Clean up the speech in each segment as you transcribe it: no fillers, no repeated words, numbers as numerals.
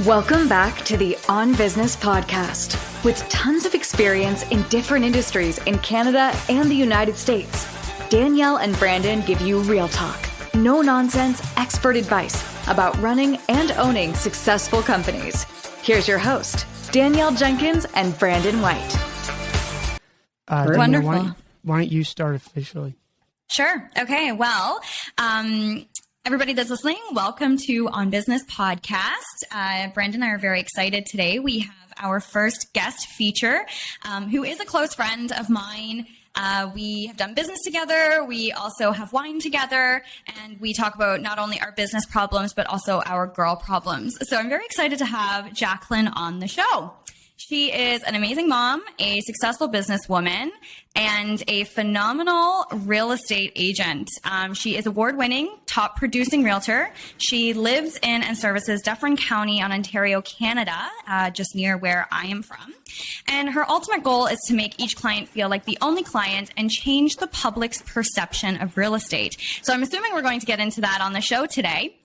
Welcome back to the On Business podcast. With tons of experience in different industries in Canada and the United States, Danielle and Brandon give you real talk, no nonsense expert advice about running and owning successful companies. Here's your host, Danielle Jenkins and Brandon White. Wonderful. Danielle, why don't you start officially? Sure. Okay. Well, everybody that's listening, welcome to On Business Podcast. Brandon and I are very excited today. We have our first guest feature, who is a close friend of mine. We have done business together. We also have wine together, and we talk about not only our business problems, but also our girl problems. So I'm very excited to have Jacqueline on the show. She is an amazing mom, a successful businesswoman, and a phenomenal real estate agent. She is award-winning, top-producing realtor. She lives in and services Dufferin County on Ontario, Canada, just near where I am from. And her ultimate goal is to make each client feel like the only client and change the public's perception of real estate. So I'm assuming we're going to get into that on the show today.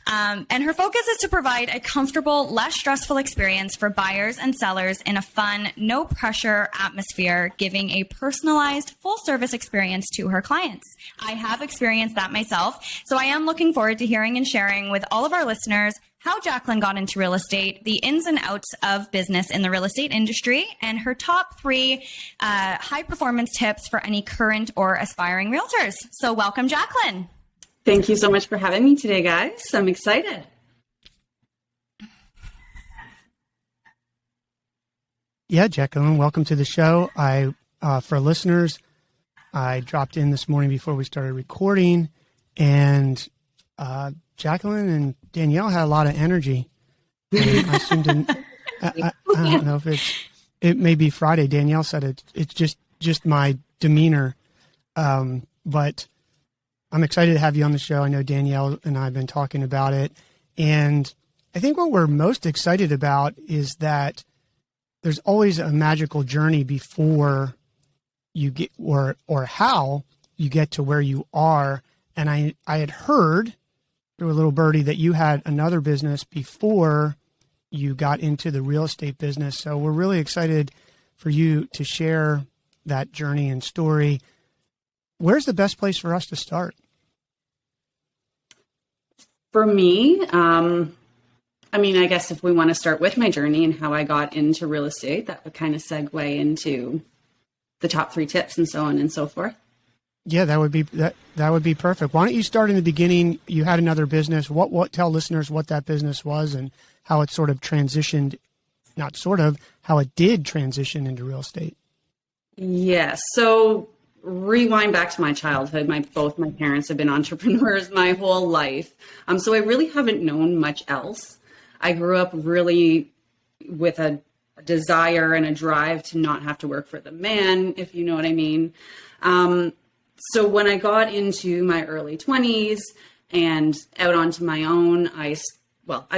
And her focus is to provide a comfortable, less stressful experience for buyers and sellers in a fun, no pressure atmosphere, giving a personalized, full service experience to her clients. I have experienced that myself, so I am looking forward to hearing and sharing with all of our listeners how Jacqueline got into real estate, the ins and outs of business in the real estate industry, and her top 3 high performance tips for any current or aspiring realtors. So welcome, Jacqueline. Thank you so much for having me today, guys. I'm excited. Yeah, Jacqueline, welcome to the show. For listeners, I dropped in this morning before we started recording, and Jacqueline and Danielle had a lot of energy. And I assumed I don't know if it may be Friday. Danielle said it's just my demeanor, but I'm excited to have you on the show. I know Danielle and I have been talking about it. And I think what we're most excited about is that there's always a magical journey before you get, or how you get to where you are. And I had heard through a little birdie that you had another business before you got into the real estate business. So we're really excited for you to share that journey and story. Where's the best place for us to start? For me, I guess if we want to start with my journey and how I got into real estate, that would kind of segue into the top 3 tips and so on and so forth. Yeah, that would be perfect. Why don't you start in the beginning? You had another business. Tell listeners what that business was and how it sort of transitioned, how it did transition into real estate. Yes. So rewind back to my childhood. Both my parents have been entrepreneurs my whole life. So I really haven't known much else. I grew up really with a desire and a drive to not have to work for the man, if you know what I mean. So when I got into my early 20s and out onto my own, I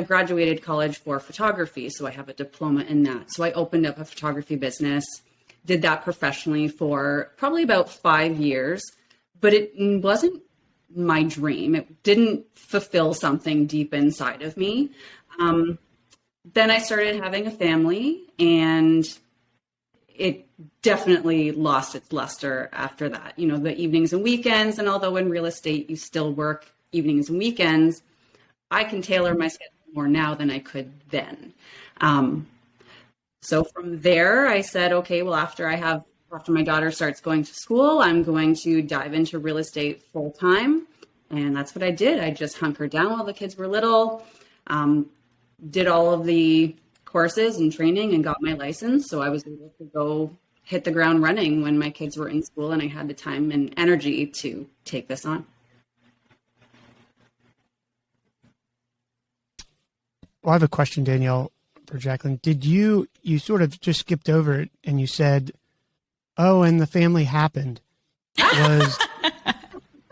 graduated college for photography. So I have a diploma in that. So I opened up a photography business. Did that professionally for probably about 5 years, but it wasn't my dream. It didn't fulfill something deep inside of me. Then I started having a family, and it definitely lost its luster after that. You know, the evenings and weekends, and although in real estate you still work evenings and weekends, I can tailor my schedule more now than I could then. So from there, I said, okay, well, after my daughter starts going to school, I'm going to dive into real estate full time. And that's what I did. I just hunkered down while the kids were little, did all of the courses and training and got my license. So I was able to go hit the ground running when my kids were in school and I had the time and energy to take this on. Well, I have a question, Danielle, for Jacqueline. Did you sort of just skipped over it and you said, oh, and the family happened.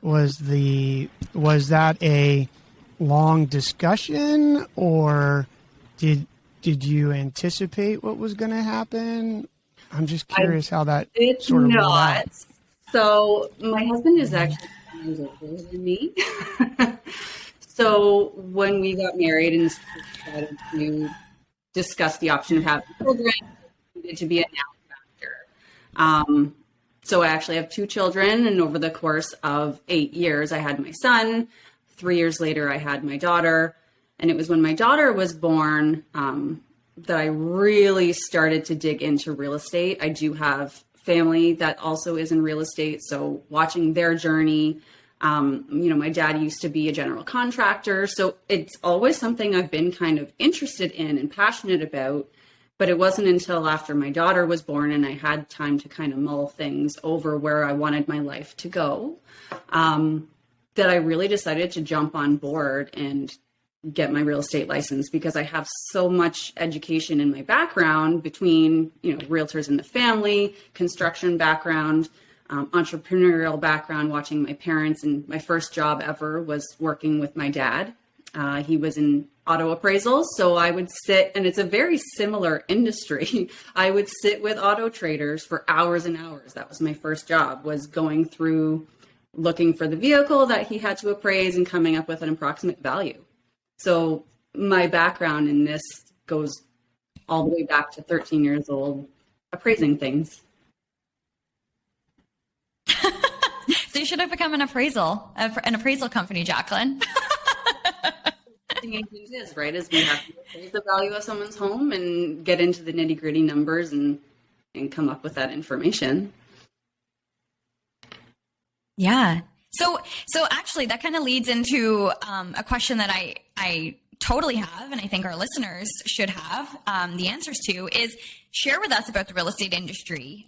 Was that a long discussion, or did you anticipate what was going to happen? I'm just curious how that sort of rolled out. So my husband is actually 10 years older than me. So when we got married and decided to discuss the option of having children, it needed to be a now factor. So I actually have 2 children, and over the course of 8 years, I had my son. 3 years later, I had my daughter. And it was when my daughter was born that I really started to dig into real estate. I do have family that also is in real estate. So watching their journey, my dad used to be a general contractor. So it's always something I've been kind of interested in and passionate about. But it wasn't until after my daughter was born and I had time to kind of mull things over where I wanted my life to go, that I really decided to jump on board and get my real estate license, because I have so much education in my background between, realtors in the family, construction background, entrepreneurial background, watching my parents. And my first job ever was working with my dad. He was in auto appraisals. So I would sit, and it's a very similar industry. I would sit with auto traders for hours and hours. That was my first job, was going through, looking for the vehicle that he had to appraise and coming up with an approximate value. So my background in this goes all the way back to 13 years old, appraising things. So you should have become an appraisal company, Jacqueline. Is right, is we have to appraise the value of someone's home and get into the nitty gritty numbers and come up with that information. Yeah. So actually that kind of leads into a question that I totally have, and I think our listeners should have the answers to, is share with us about the real estate industry.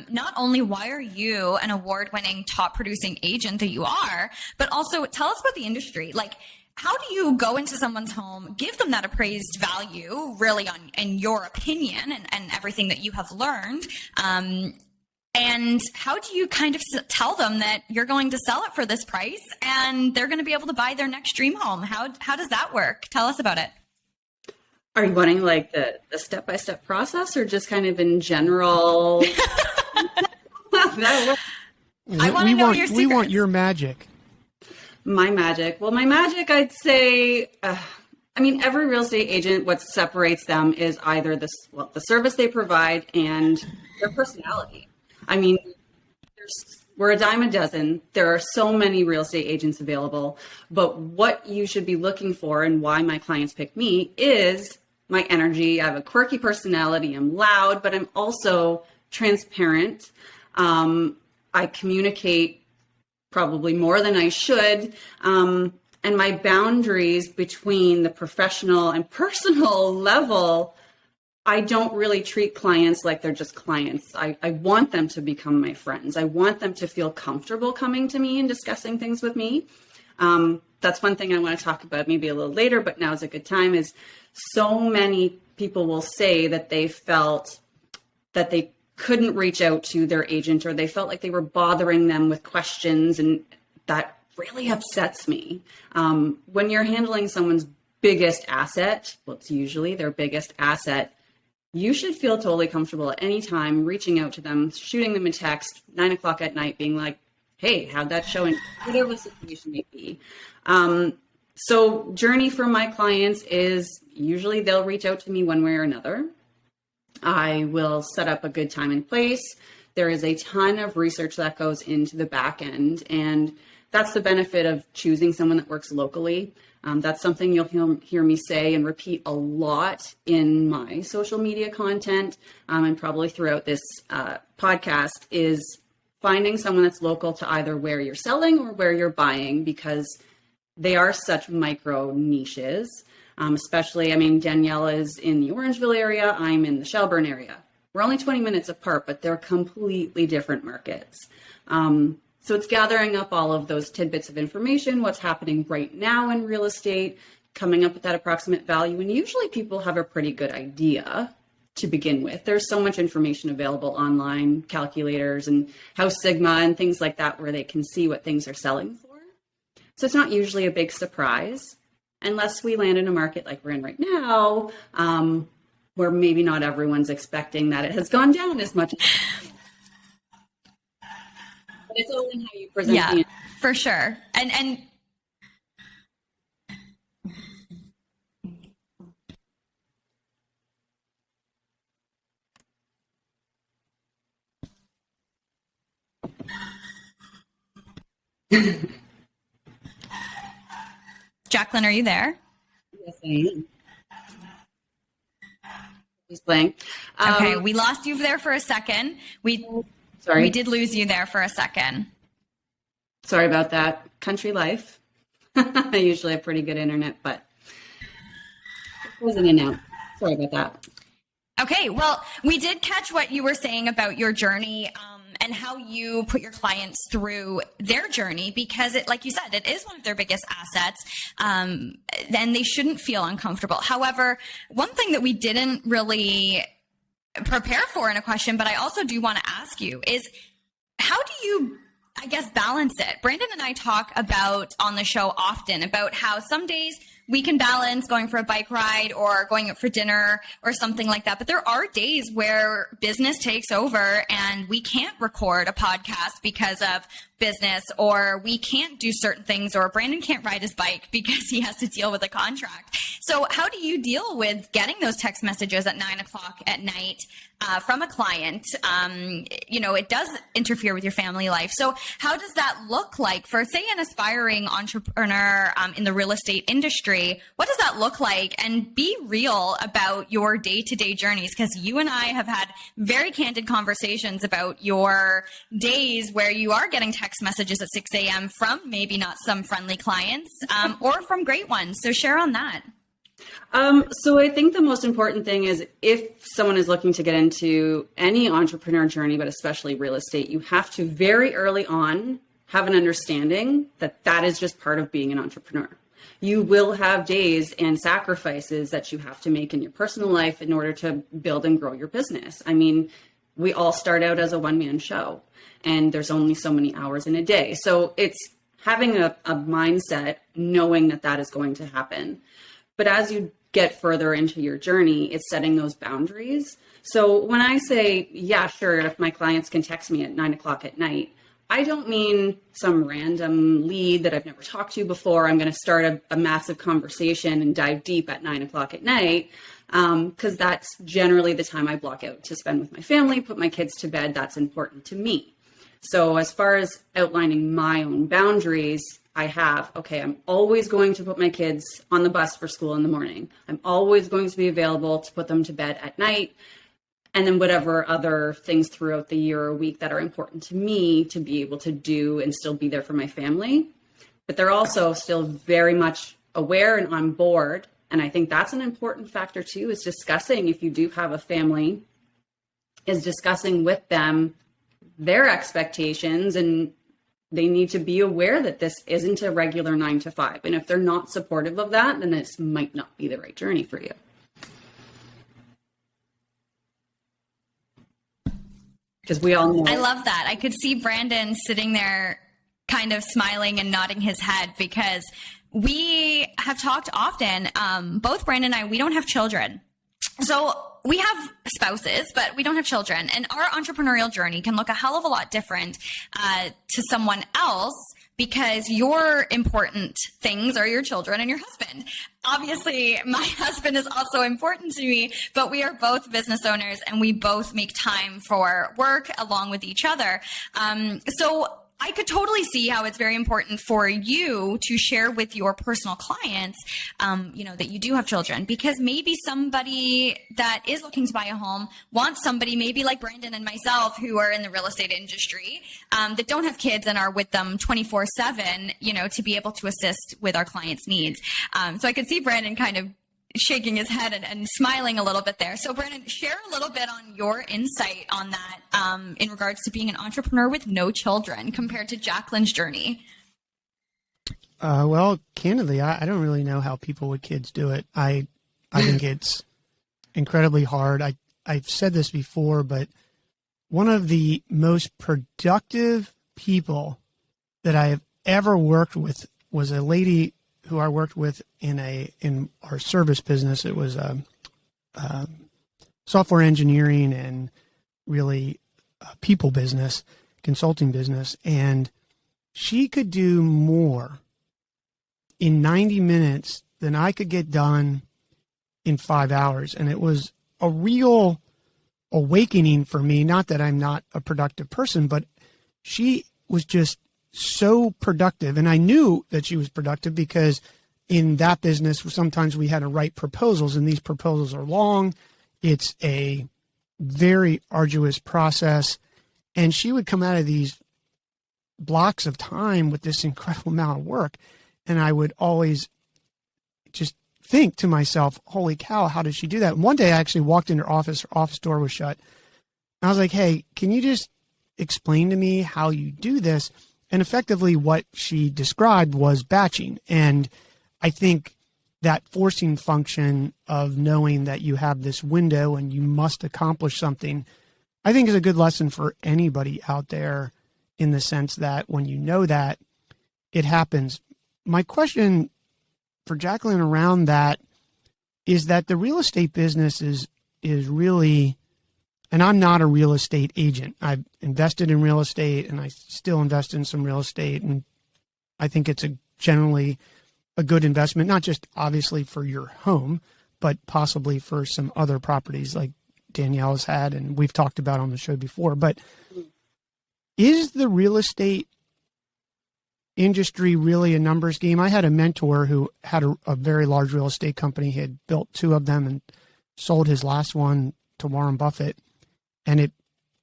Not only why are you an award-winning top producing agent that you are, but also tell us about the industry. Like, how do you go into someone's home, give them that appraised value, really in your opinion and everything that you have learned? And how do you kind of tell them that you're going to sell it for this price and they're going to be able to buy their next dream home? How does that work? Tell us about it. Are you wanting like the step-by-step process, or just kind of in general? I want to know your secrets. We want your magic. My magic. Well, my magic, I'd say, every real estate agent, what separates them is either the service they provide and their personality. We're a dime a dozen. There are so many real estate agents available, but what you should be looking for and why my clients pick me is my energy. I have a quirky personality. I'm loud, but I'm also transparent. I communicate probably more than I should. And my boundaries between the professional and personal level, I don't really treat clients like they're just clients. I want them to become my friends. I want them to feel comfortable coming to me and discussing things with me. That's one thing I want to talk about maybe a little later, but now is a good time, is so many people will say that they felt that they couldn't reach out to their agent, or they felt like they were bothering them with questions. And that really upsets me. When you're handling someone's biggest asset, well, it's usually their biggest asset, you should feel totally comfortable at any time reaching out to them, shooting them a text, 9:00 at night, being like, hey, how'd that show? And whatever the situation may be. So journey for my clients is usually they'll reach out to me one way or another. I will set up a good time and place. There is a ton of research that goes into the back end, and that's the benefit of choosing someone that works locally. That's something you'll hear me say and repeat a lot in my social media content, and probably throughout this podcast, is finding someone that's local to either where you're selling or where you're buying, because they are such micro niches. Especially, Danielle is in the Orangeville area. I'm in the Shelburne area. We're only 20 minutes apart, but they're completely different markets. So it's gathering up all of those tidbits of information, what's happening right now in real estate, coming up with that approximate value. And usually people have a pretty good idea to begin with. There's so much information available online, calculators and House Sigma and things like that, where they can see what things are selling for. So it's not usually a big surprise, unless we land in a market like we're in right now, where maybe not everyone's expecting that it has gone down as much. But it's all in how you present. Yeah, for sure. And Jacqueline, are you there? Yes, I am. He's playing. Okay, we lost you there for a second. We did lose you there for a second. Sorry about that. Country life. I usually have pretty good internet, but it goes in and out. Sorry about that. Okay, well, we did catch what you were saying about your journey and how you put your clients through their journey, because it, like you said, it is one of their biggest assets. Then they shouldn't feel uncomfortable. However, one thing that we didn't really prepare for in a question, but I also do want to ask you is, how do you, I guess, balance it? Brandon and I talk about on the show often about how some days we can balance going for a bike ride or going out for dinner or something like that. But there are days where business takes over and we can't record a podcast because of business, or we can't do certain things, or Brandon can't ride his bike because he has to deal with a contract. So how do you deal with getting those text messages at 9:00 at night from a client? It does interfere with your family life. So how does that look like for, say, an aspiring entrepreneur in the real estate industry? What does that look like? And be real about your day-to-day journeys, because you and I have had very candid conversations about your days where you are getting text messages at 6 a.m. from maybe not some friendly clients or from great ones. So share on that. So I think the most important thing is, if someone is looking to get into any entrepreneur journey, but especially real estate, you have to very early on have an understanding that that is just part of being an entrepreneur. You will have days and sacrifices that you have to make in your personal life in order to build and grow your business. I mean, we all start out as a one-man show, and there's only so many hours in a day. So it's having a mindset, knowing that that is going to happen. But as you get further into your journey, it's setting those boundaries. So when I say, yeah, sure, if my clients can text me at 9:00 at night, I don't mean some random lead that I've never talked to before. I'm going to start a massive conversation and dive deep at 9:00 at night, because that's generally the time I block out to spend with my family, put my kids to bed. That's important to me. So as far as outlining my own boundaries, I have, okay, I'm always going to put my kids on the bus for school in the morning. I'm always going to be available to put them to bed at night. And then whatever other things throughout the year or week that are important to me to be able to do and still be there for my family. But they're also still very much aware and on board. And I think that's an important factor too, is discussing, if you do have a family, is discussing with them their expectations, and they need to be aware that this isn't a regular 9 to 5. And if they're not supportive of that, then this might not be the right journey for you. Because we all know. I love that. I could see Brandon sitting there kind of smiling and nodding his head, because we have talked often, both Brandon and I, we don't have children. So we have spouses, but we don't have children. And our entrepreneurial journey can look a hell of a lot different to someone else, because your important things are your children and your husband. Obviously, my husband is also important to me, but we are both business owners and we both make time for work along with each other. So I could totally see how it's very important for you to share with your personal clients, that you do have children, because maybe somebody that is looking to buy a home wants somebody maybe like Brandon and myself, who are in the real estate industry, that don't have kids and are with them 24/7, to be able to assist with our clients' needs. So I could see Brandon kind of shaking his head and smiling a little bit there. So Brandon, share a little bit on your insight on that in regards to being an entrepreneur with no children compared to Jacqueline's journey. Well, candidly, I don't really know how people with kids do it. I think it's incredibly hard. I've said this before, but one of the most productive people that I have ever worked with was a lady who I worked with in our service business. It was software engineering and really people business, consulting business. And she could do more in 90 minutes than I could get done in 5 hours. And it was a real awakening for me. Not that I'm not a productive person, but she was just so productive. And I knew that she was productive because in that business, sometimes we had to write proposals, and these proposals are long. It's a very arduous process. And she would come out of these blocks of time with this incredible amount of work. And I would always just think to myself, holy cow, how did she do that? And one day I actually walked in her office door was shut. And I was like, hey, can you just explain to me how you do this? And effectively what she described was batching. And I think that forcing function of knowing that you have this window and you must accomplish something, I think is a good lesson for anybody out there, in the sense that when you know that, it happens. My question for Jacqueline around that is that the real estate business is really, and I'm not a real estate agent. I've invested in real estate and I still invest in some real estate. And I think it's generally a good investment, not just obviously for your home, but possibly for some other properties like Danielle has had and we've talked about on the show before. But is the real estate industry really a numbers game? I had a mentor who had a very large real estate company. He had built 2 of them and sold his last one to Warren Buffett. And it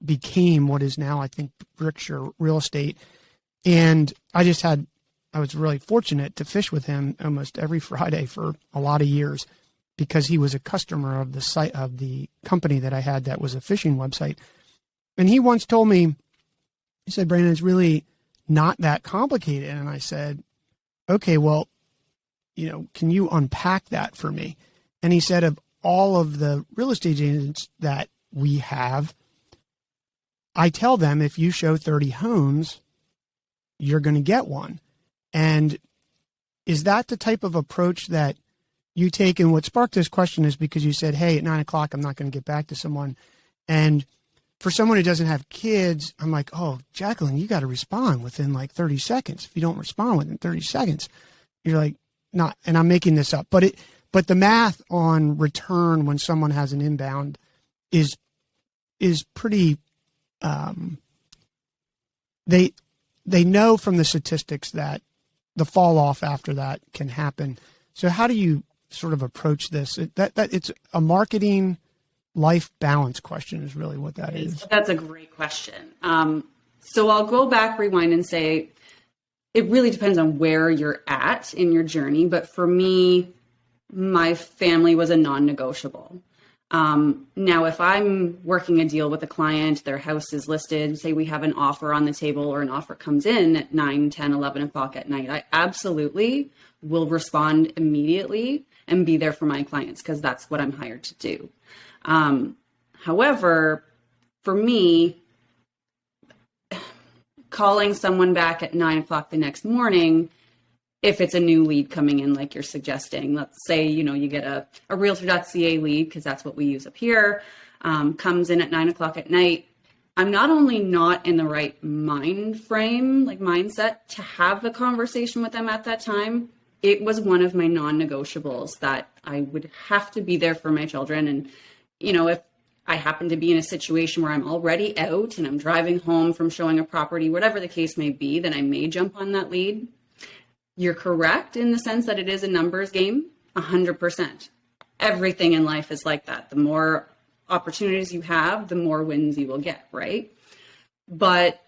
became what is now, I think, Berkshire Real Estate. And I was really fortunate to fish with him almost every Friday for a lot of years because he was a customer of the site of the company that I had that was a fishing website. And he once told me, he said, Brandon, it's really not that complicated. And I said, okay, well, can you unpack that for me? And he said, of all of the real estate agents that we have, I tell them if you show 30 homes, you're going to get one. And is that the type of approach that you take? And what sparked this question is because you said, hey, at 9:00, I'm not going to get back to someone. And for someone who doesn't have kids, I'm like, oh, Jacqueline, you got to respond within like 30 seconds. If you don't respond within 30 seconds, you're like, not, and I'm making this up, but the math on return when someone has an inbound is pretty, they know from the statistics that the fall off after that can happen. So how do you sort of approach this? That it's a marketing life balance question is really what that is. That's a great question. So I'll go back, rewind, and say it really depends on where you're at in your journey. But for me, my family was a non-negotiable. Now, if I'm working a deal with a client, their house is listed, say we have an offer on the table or an offer comes in at 9, 10, 11 o'clock at night, I absolutely will respond immediately and be there for my clients because that's what I'm hired to do. However, for me, calling someone back at 9 o'clock the next morning, if it's a new lead coming in, like you're suggesting, let's say, you get a Realtor.ca lead, because that's what we use up here, comes in at 9 o'clock at night. I'm not only not in the right mindset to have the conversation with them at that time, it was one of my non-negotiables that I would have to be there for my children. And, if I happen to be in a situation where I'm already out and I'm driving home from showing a property, whatever the case may be, then I may jump on that lead. You're correct in the sense that it is a numbers game, 100%. Everything in life is like that. The more opportunities you have, the more wins you will get, right? But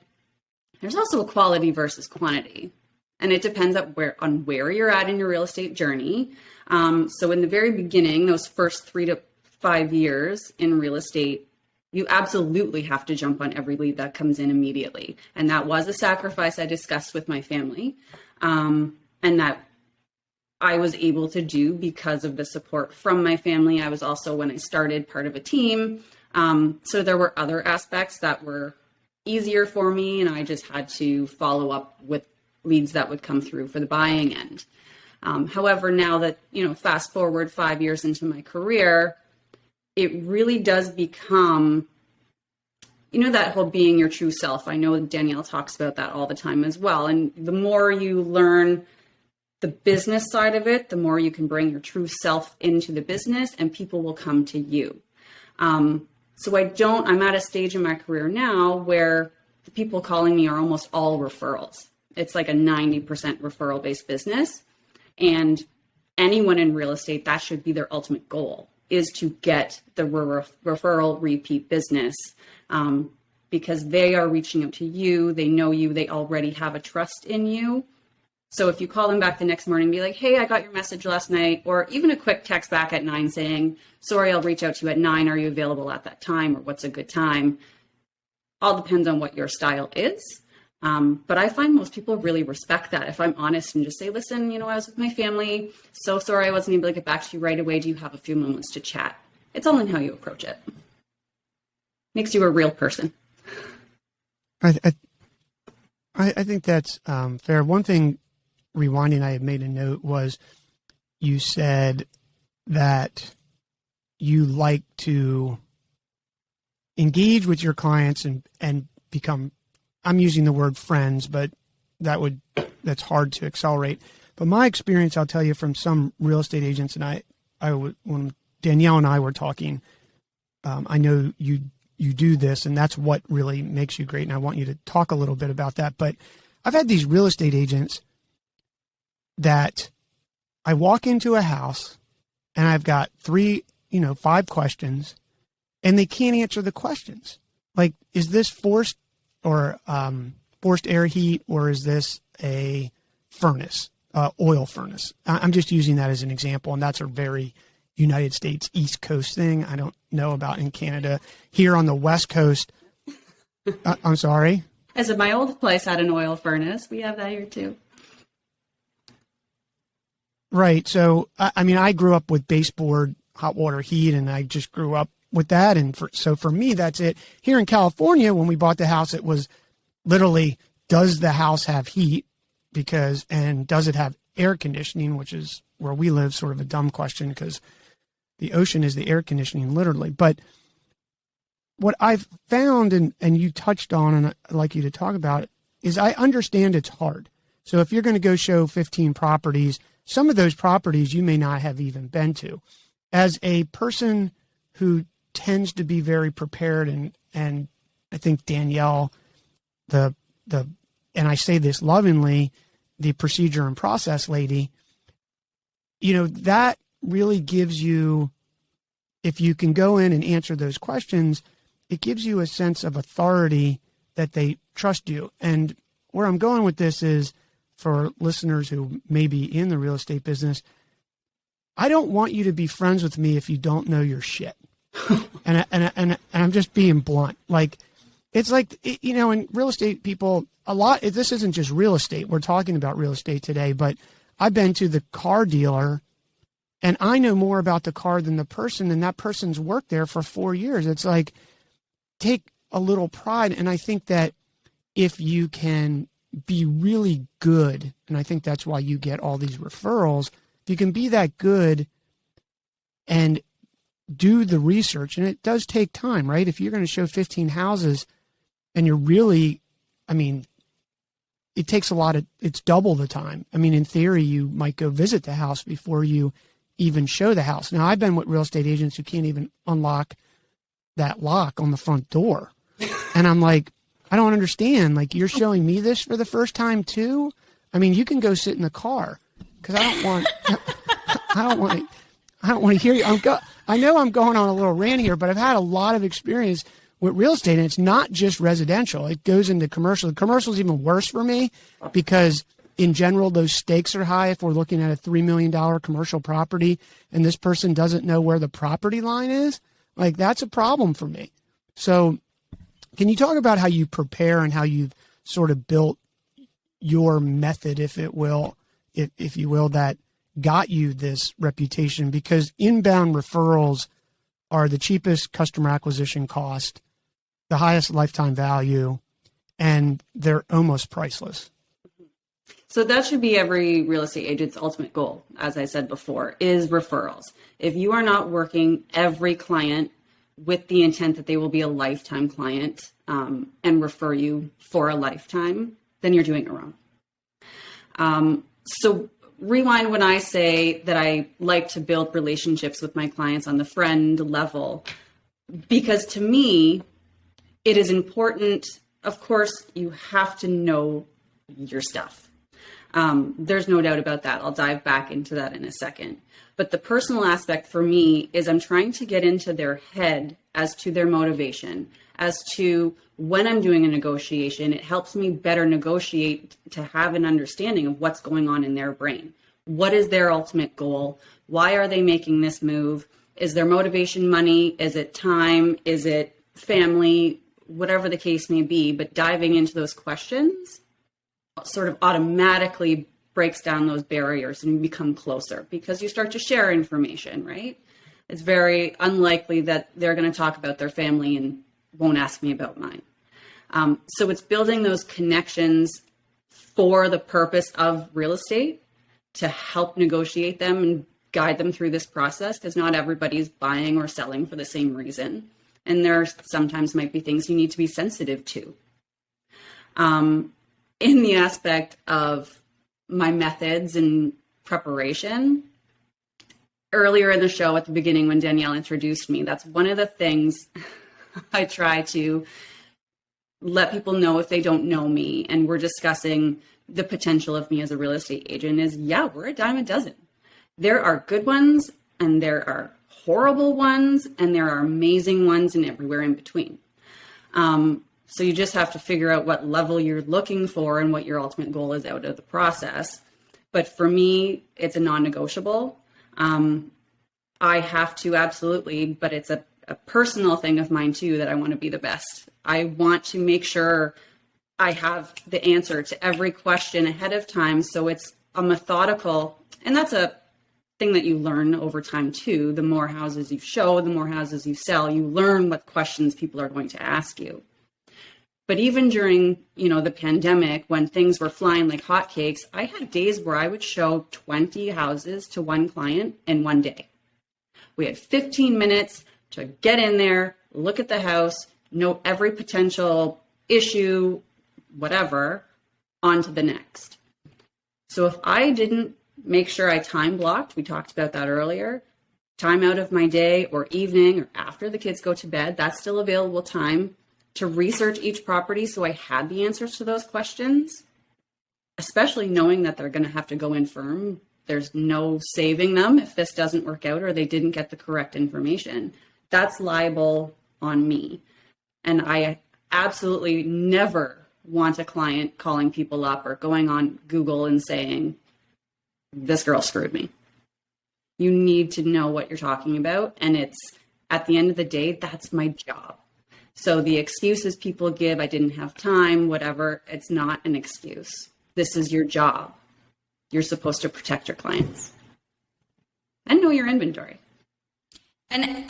there's also a quality versus quantity. And it depends on where you're at in your real estate journey. So in the very beginning, those first 3 to 5 years in real estate, you absolutely have to jump on every lead that comes in immediately. And that was a sacrifice I discussed with my family. And that I was able to do because of the support from my family. I was also, when I started, part of a team. So there were other aspects that were easier for me, and I just had to follow up with leads that would come through for the buying end. However, now that, fast forward 5 years into my career, it really does become, that whole being your true self. I know Danielle talks about that all the time as well. And the more you learn the business side of it, the more you can bring your true self into the business and people will come to you. So I'm at a stage in my career now where the people calling me are almost all referrals. It's like a 90% referral based business. And anyone in real estate, that should be their ultimate goal, is to get the referral repeat business, because they are reaching out to you. They know you. They already have a trust in you. So if you call them back the next morning and be like, hey, I got your message last night, or even a quick text back at 9 saying, sorry, I'll reach out to you at 9. Are you available at that time? Or what's a good time? All depends on what your style is. But I find most people really respect that. If I'm honest and just say, listen, I was with my family. So sorry I wasn't able to get back to you right away. Do you have a few moments to chat? It's all in how you approach it. Makes you a real person. I think that's fair. One thing, rewinding, I had made a note was you said that you like to engage with your clients and become, I'm using the word friends, but that's hard to accelerate. But my experience, I'll tell you from some real estate agents, and when Danielle and I were talking, I know you do this, and that's what really makes you great. And I want you to talk a little bit about that. But I've had these real estate agents that I walk into a house and I've got 5 questions, and they can't answer the questions. Like, is this forced air heat, or is this a furnace, oil furnace? I'm just using that as an example, and that's a very United States East Coast thing. I don't know about in Canada. Here on the West Coast, I'm sorry? I said my old place had an oil furnace. We have that here too. Right. So, I grew up with baseboard hot water heat, and I just grew up with that. And so for me, that's it. Here in California, when we bought the house, it was literally, does the house have heat? And does it have air conditioning, which is where we live, sort of a dumb question because the ocean is the air conditioning, literally. But what I've found, and you touched on, and I'd like you to talk about it, is I understand it's hard. So if you're going to go show 15 properties, some of those properties you may not have even been to. As a person who tends to be very prepared, and I think Danielle, and I say this lovingly, the procedure and process lady, that really gives you, if you can go in and answer those questions, it gives you a sense of authority that they trust you. And where I'm going with this is, for listeners who may be in the real estate business, I don't want you to be friends with me if you don't know your shit. and I'm just being blunt. Like, it's like, in real estate, people, this isn't just real estate. We're talking about real estate today, but I've been to the car dealer and I know more about the car than the person, and that person's worked there for 4 years. It's like, take a little pride. And I think that if you can be really good, and I think that's why you get all these referrals, if you can be that good and do the research, and it does take time, right? If you're going to show 15 houses and you're really, it takes it's double the time. In theory, you might go visit the house before you even show the house. Now, I've been with real estate agents who can't even unlock that lock on the front door. And I'm like, I don't understand. Like, you're showing me this for the first time too? You can go sit in the car, because I don't want to hear you. I know I'm going on a little rant here, but I've had a lot of experience with real estate, and it's not just residential. It goes into commercial. The commercial is even worse for me because, in general, those stakes are high. If we're looking at a $3 million commercial property and this person doesn't know where the property line is, like, that's a problem for me. So can you talk about how you prepare and how you've sort of built your method, if you will, that got you this reputation? Because inbound referrals are the cheapest customer acquisition cost, the highest lifetime value, and they're almost priceless. So that should be every real estate agent's ultimate goal, as I said before, is referrals. If you are not working every client with the intent that they will be a lifetime client and refer you for a lifetime, then you're doing it wrong. So rewind when I say that I like to build relationships with my clients on the friend level, because to me, it is important. Of course, you have to know your stuff. There's no doubt about that. I'll dive back into that in a second. But the personal aspect for me is I'm trying to get into their head as to their motivation, as to when I'm doing a negotiation, it helps me better negotiate to have an understanding of what's going on in their brain. What is their ultimate goal? Why are they making this move? Is their motivation money? Is it time? Is it family? Whatever the case may be, but diving into those questions sort of automatically breaks down those barriers and you become closer because you start to share information, right? It's very unlikely that they're going to talk about their family and won't ask me about mine. So it's building those connections for the purpose of real estate to help negotiate them and guide them through this process, because not everybody's buying or selling for the same reason. And there sometimes might be things you need to be sensitive to. In the aspect of my methods and preparation, earlier in the show at the beginning when Danielle introduced me, that's one of the things I try to let people know if they don't know me and we're discussing the potential of me as a real estate agent is, yeah, we're a dime a dozen. There are good ones and there are horrible ones and there are amazing ones and everywhere in between. So you just have to figure out what level you're looking for and what your ultimate goal is out of the process. But for me, it's a non-negotiable. I have to absolutely, but it's a personal thing of mine too, that I want to be the best. I want to make sure I have the answer to every question ahead of time. So it's a methodical, and that's a thing that you learn over time too. The more houses you show, the more houses you sell, you learn what questions people are going to ask you. But even during, the pandemic, when things were flying like hotcakes, I had days where I would show 20 houses to one client in one day. We had 15 minutes to get in there, look at the house, know every potential issue, whatever, on to the next. So if I didn't make sure I time blocked, we talked about that earlier, time out of my day or evening or after the kids go to bed, that's still available time to research each property so I had the answers to those questions, especially knowing that they're going to have to go in firm. There's no saving them if this doesn't work out or they didn't get the correct information. That's liable on me. And I absolutely never want a client calling people up or going on Google and saying, this girl screwed me. You need to know what you're talking about. And it's, at the end of the day, that's my job. So the excuses people give, I didn't have time, whatever, it's not an excuse. This is your job. You're supposed to protect your clients and know your inventory. And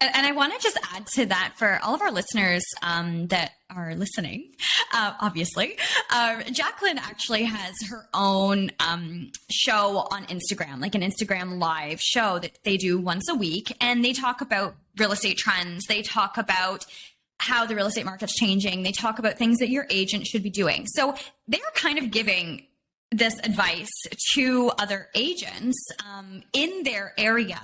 I want to just add to that for all of our listeners that are listening, obviously. Jacqueline actually has her own show on Instagram, like an Instagram live show that they do once a week. And they talk about real estate trends. They talk about how the real estate market's changing. They talk about things that your agent should be doing. So they're kind of giving this advice to other agents in their area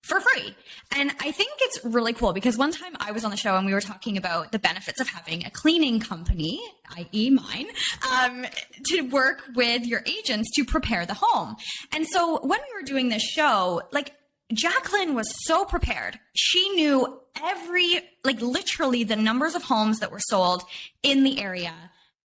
for free. And I think it's really cool because one time I was on the show and we were talking about the benefits of having a cleaning company, i.e. mine, to work with your agents to prepare the home. And so when we were doing this show, Jacqueline was so prepared. She knew literally the numbers of homes that were sold in the area,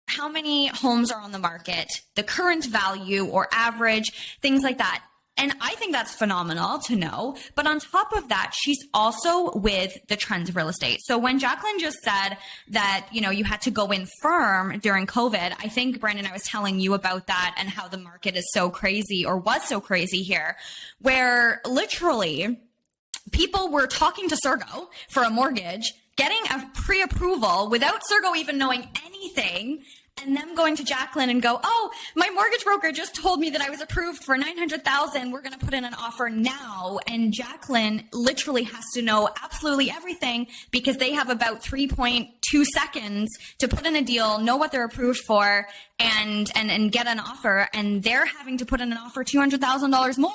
how many homes are on the market, the current value or average, things like that. And I think that's phenomenal to know. But on top of that, she's also with the trends of real estate. So when Jacqueline just said that, you had to go in firm during COVID, I think, Brandon, I was telling you about that and how the market is so crazy or was so crazy here, where literally people were talking to Sergo for a mortgage, getting a pre-approval without Sergo even knowing anything, and them going to Jacqueline and go, oh, my mortgage broker just told me that I was approved for $900,000. We're going to put in an offer now. And Jacqueline literally has to know absolutely everything because they have about 3.2 seconds to put in a deal, know what they're approved for, and get an offer. And they're having to put in an offer $200,000 more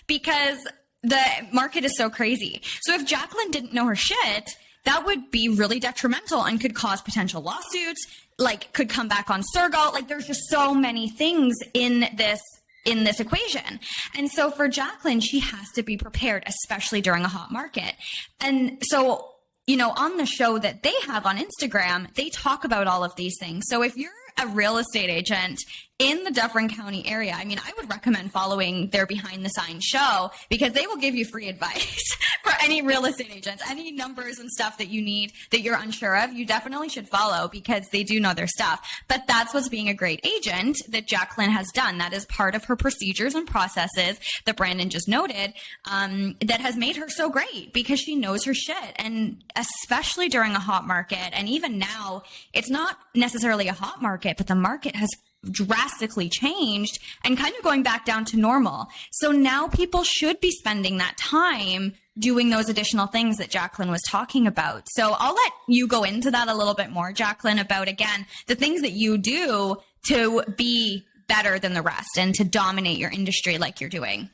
because the market is so crazy. So if Jacqueline didn't know her shit, that would be really detrimental and could cause potential lawsuits, like could come back on Sergo. Like there's just so many things in this equation. And so for Jacqueline, she has to be prepared, especially during a hot market. And so, you know, on the show that they have on Instagram, they talk about all of these things. So if you're a real estate agent in the Dufferin County area, I mean, I would recommend following their Behind the Signs show, because they will give you free advice for any real estate agents, any numbers and stuff that you need that you're unsure of. You definitely should follow, because they do know their stuff. But that's what's being a great agent that Jacqueline has done. That is part of her procedures and processes that Brandon just noted, that has made her so great, because she knows her shit. And especially during a hot market, and even now, it's not necessarily a hot market, but the market has drastically changed and kind of going back down to normal. So now people should be spending that time doing those additional things that Jacqueline was talking about. So I'll let you go into that a little bit more, Jacqueline, about, again, the things that you do to be better than the rest and to dominate your industry like you're doing.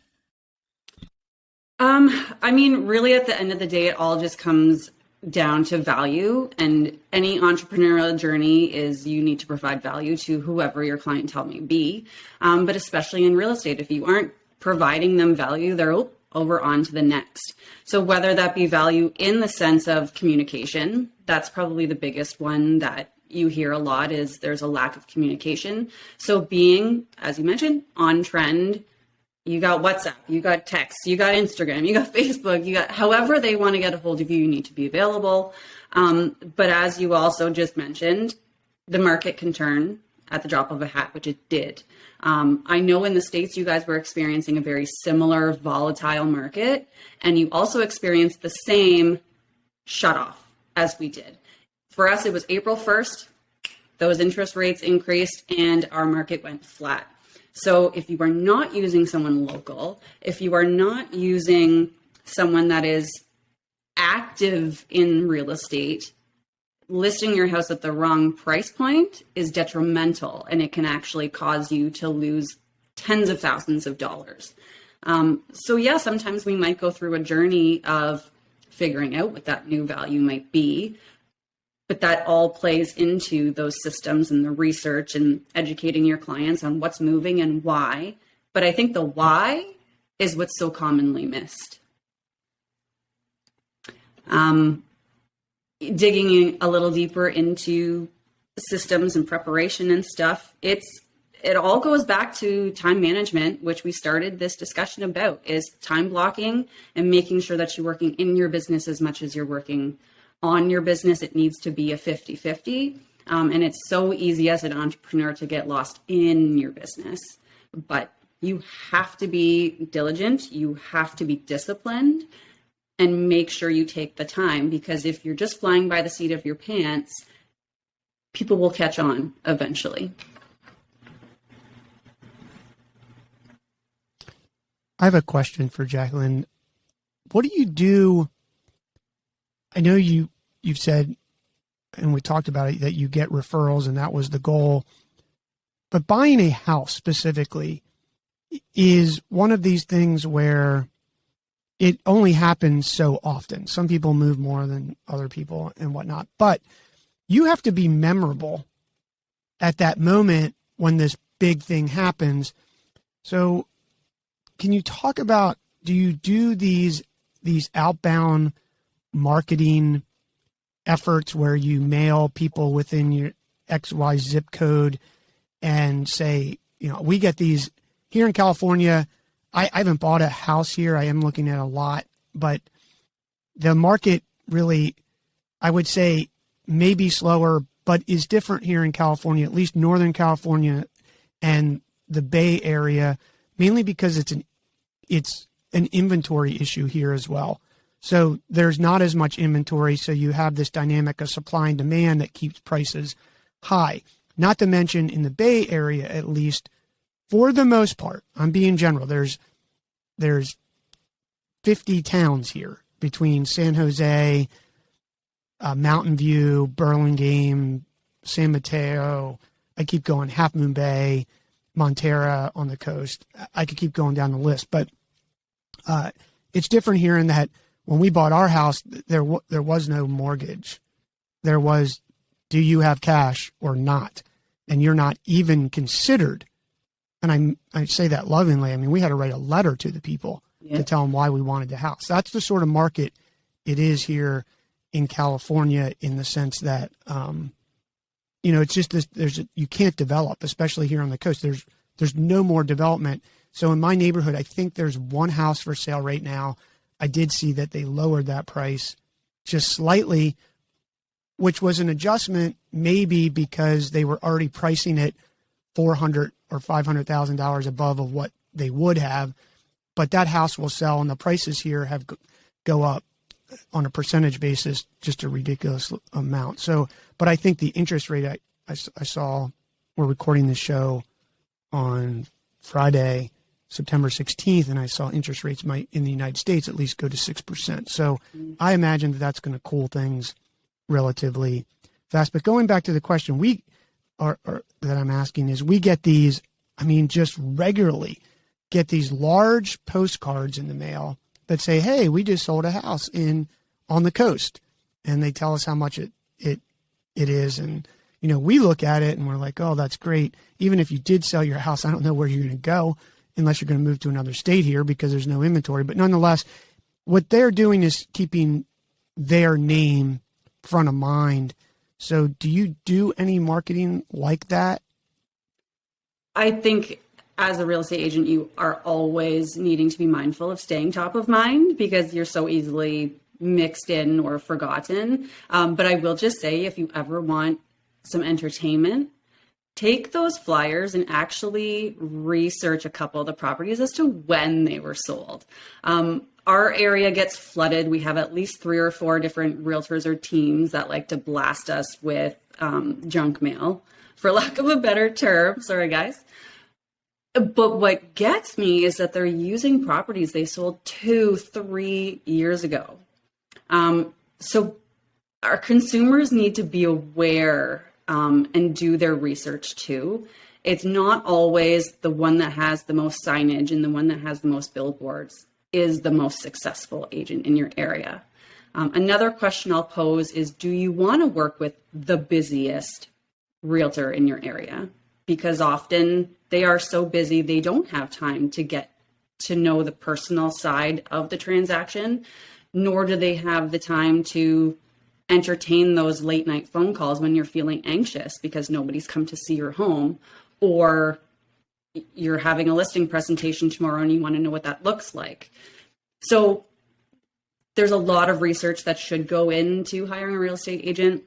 I mean, really at the end of the day, it all just comes down to value, and any entrepreneurial journey is you need to provide value to whoever your clientele may be. But especially in real estate, if you aren't providing them value, they're over on to the next. So whether that be value in the sense of communication, that's probably the biggest one that you hear a lot, is there's a lack of communication. So being, as you mentioned, on trend. You got WhatsApp, you got text, you got Instagram, you got Facebook, you got however they want to get a hold of you, you need to be available. But as you also just mentioned, the market can turn at the drop of a hat, which it did. I know in the States, you guys were experiencing a very similar volatile market, and you also experienced the same shut off as we did. For us, it was April 1st, those interest rates increased and our market went flat. So if you are not using someone local, if you are not using someone that is active in real estate, listing your house at the wrong price point is detrimental, and it can actually cause you to lose tens of thousands of dollars. So yeah, sometimes we might go through a journey of figuring out what that new value might be, but that all plays into those systems and the research and educating your clients on what's moving and why. But I think the why is what's so commonly missed. Digging a little deeper into systems and preparation and stuff, it all goes back to time management, which we started this discussion about, is time blocking and making sure that you're working in your business as much as you're working on your business. It needs to be a 50-50. And it's so easy as an entrepreneur to get lost in your business, but you have to be diligent. You have to be disciplined and make sure you take the time, because if you're just flying by the seat of your pants, people will catch on eventually. I have a question for Jacqueline. What do you do? I know you've said, and we talked about it, that you get referrals and that was the goal. But buying a house specifically is one of these things where it only happens so often. Some people move more than other people and whatnot. But you have to be memorable at that moment when this big thing happens. So can you talk about, do you do these outbound marketing efforts where you mail people within your XY zip code and say, we get these here in California? I haven't bought a house here. I am looking at a lot, but the market really, I would say, may be slower, but is different here in California, at least Northern California and the Bay Area, mainly because it's an inventory issue here as well. So there's not as much inventory, so you have this dynamic of supply and demand that keeps prices high. Not to mention in the Bay Area, at least, for the most part, I'm being general, there's 50 towns here between San Jose, Mountain View, Burlingame, San Mateo. I keep going, Half Moon Bay, Montera on the coast. I could keep going down the list, but it's different here in that when we bought our house, there was no mortgage. There was, do you have cash or not? And you're not even considered. And I say that lovingly. I mean, we had to write a letter to the people to tell them why we wanted the house. That's the sort of market it is here in California, in the sense that, it's just this, you can't develop, especially here on the coast. There's no more development. So in my neighborhood, I think there's one house for sale right now. I did see that they lowered that price just slightly, which was an adjustment maybe because they were already pricing it $400,000 or $500,000 above of what they would have. But that house will sell, and the prices here have go up on a percentage basis, just a ridiculous amount. So, but I think the interest rate I saw, we're recording this show on Friday, September 16th, and I saw interest rates might in the United States at least go to 6%. So I imagine that that's going to cool things relatively fast. But going back to the question that I'm asking is, we get these, just regularly get these large postcards in the mail that say, hey, we just sold a house on the coast. And they tell us how much it is. And, we look at it and we're like, oh, that's great. Even if you did sell your house, I don't know where you're going to go unless you're going to move to another state here because there's no inventory. But nonetheless, what they're doing is keeping their name front of mind. So do you do any marketing like that? I think as a real estate agent, you are always needing to be mindful of staying top of mind because you're so easily mixed in or forgotten. But I will just say, if you ever want some entertainment, take those flyers and actually research a couple of the properties as to when they were sold. Our area gets flooded. We have at least 3 or 4 different realtors or teams that like to blast us with junk mail, for lack of a better term. Sorry, guys. But what gets me is that they're using properties they sold 2-3 years ago. So our consumers need to be aware and do their research too. It's not always the one that has the most signage and the one that has the most billboards is the most successful agent in your area. Another question I'll pose is, do you want to work with the busiest realtor in your area? Because often they are so busy, they don't have time to get to know the personal side of the transaction, nor do they have the time to entertain those late night phone calls when you're feeling anxious because nobody's come to see your home, or you're having a listing presentation tomorrow and you want to know what that looks like. So there's a lot of research that should go into hiring a real estate agent.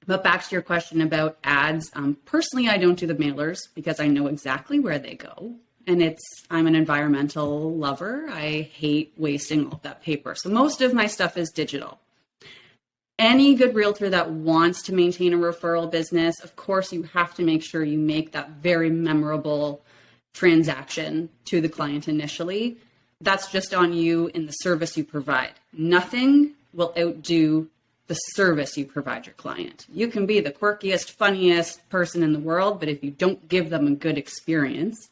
But back to your question about ads, personally, I don't do the mailers because I know exactly where they go. And I'm an environmental lover. I hate wasting all that paper. So most of my stuff is digital. Any good realtor that wants to maintain a referral business, of course, you have to make sure you make that very memorable transaction to the client initially. That's just on you in the service you provide. Nothing will outdo the service you provide your client. You can be the quirkiest, funniest person in the world, but if you don't give them a good experience,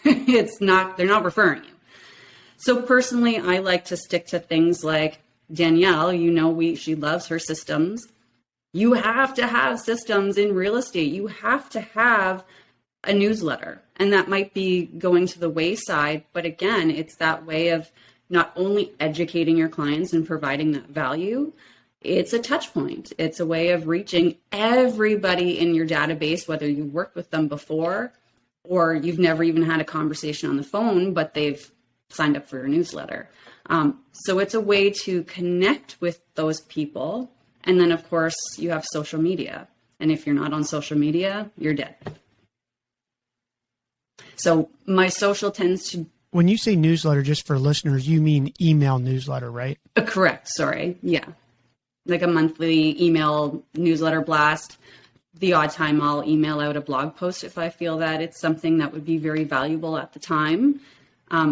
they're not referring you. So personally, I like to stick to things like Danielle, she loves her systems. You have to have systems in real estate. You have to have a newsletter, and that might be going to the wayside. But again, it's that way of not only educating your clients and providing that value, it's a touch point. It's a way of reaching everybody in your database, whether you worked with them before or you've never even had a conversation on the phone, but they've signed up for your newsletter. So it's a way to connect with those people. And then, of course, you have social media. And if you're not on social media, you're dead. So my social tends to... When you say newsletter, just for listeners, you mean email newsletter, right? Correct. Sorry. Yeah. Like a monthly email newsletter blast. The odd time I'll email out a blog post if I feel that it's something that would be very valuable at the time.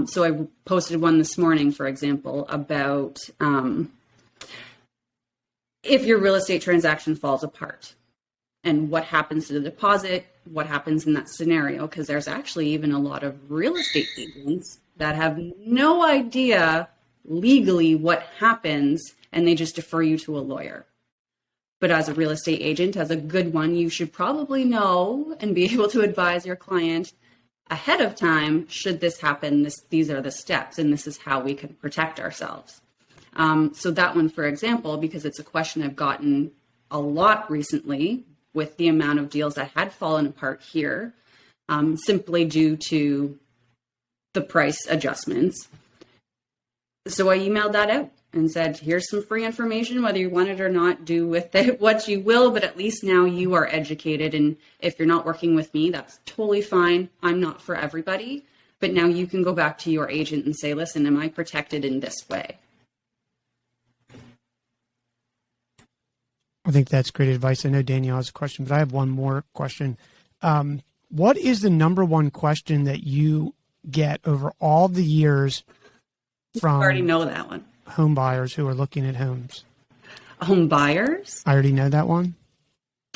So I posted one this morning, for example, about if your real estate transaction falls apart and what happens to the deposit, what happens in that scenario, because there's actually even a lot of real estate agents that have no idea legally what happens, and they just defer you to a lawyer. But as a real estate agent, as a good one, you should probably know and be able to advise your client ahead of time, should this happen, these are the steps, and this is how we can protect ourselves. So that one, for example, because it's a question I've gotten a lot recently with the amount of deals that had fallen apart here, simply due to the price adjustments. So I emailed that out and said, here's some free information, whether you want it or not, do with it what you will, but at least now you are educated. And if you're not working with me, that's totally fine. I'm not for everybody, but now you can go back to your agent and say, listen, am I protected in this way? I think that's great advice. I know Danielle has a question, but I have one more question. What is the number one question that you get over all the years from I already know that one. Home buyers who are looking at homes? Home buyers? I already know that one.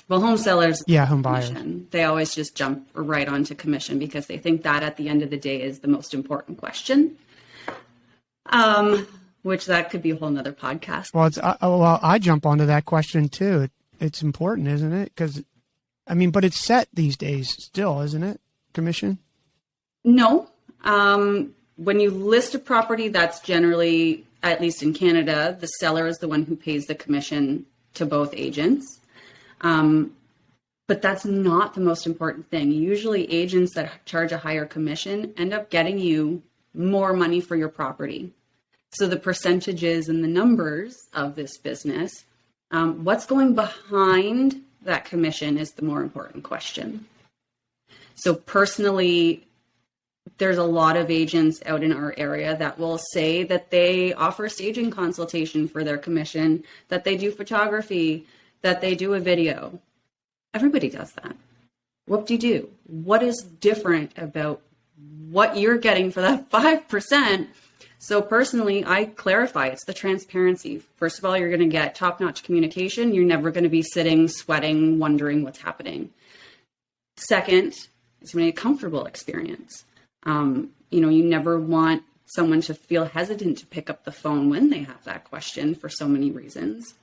Well, home sellers. Yeah, home buyers. They always just jump right onto commission because they think that at the end of the day is the most important question. Which that could be a whole nother podcast. Well, I jump onto that question too. It's important, isn't it? Because, but it's set these days still, isn't it? Commission? No. When you list a property, that's generally, at least in Canada, the seller is the one who pays the commission to both agents. But that's not the most important thing. Usually agents that charge a higher commission end up getting you more money for your property. So the percentages and the numbers of this business, what's going behind that commission is the more important question. So personally, there's a lot of agents out in our area that will say that they offer staging consultation for their commission, that they do photography, that they do a video. Everybody does that. What do you do? What is different about what you're getting for that 5%? So personally, I clarify, it's the transparency. First of all, you're going to get top-notch communication. You're never going to be sitting, sweating, wondering what's happening. Second, it's going to be a comfortable experience. You never want someone to feel hesitant to pick up the phone when they have that question for so many reasons.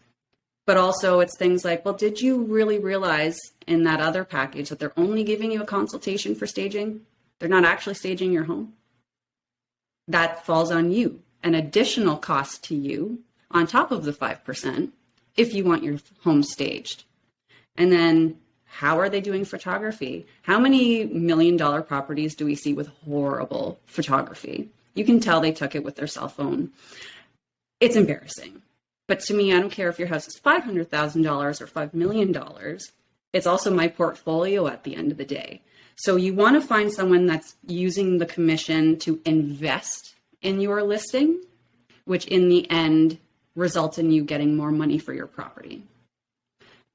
But also it's things like, well, did you really realize in that other package that they're only giving you a consultation for staging? They're not actually staging your home. That falls on you, an additional cost to you on top of the 5% if you want your home staged. And then how are they doing photography? How many $1 million properties do we see with horrible photography? You can tell they took it with their cell phone. It's embarrassing. But to me, I don't care if your house is $500,000 or $5 million. It's also my portfolio at the end of the day. So you want to find someone that's using the commission to invest in your listing, which in the end results in you getting more money for your property.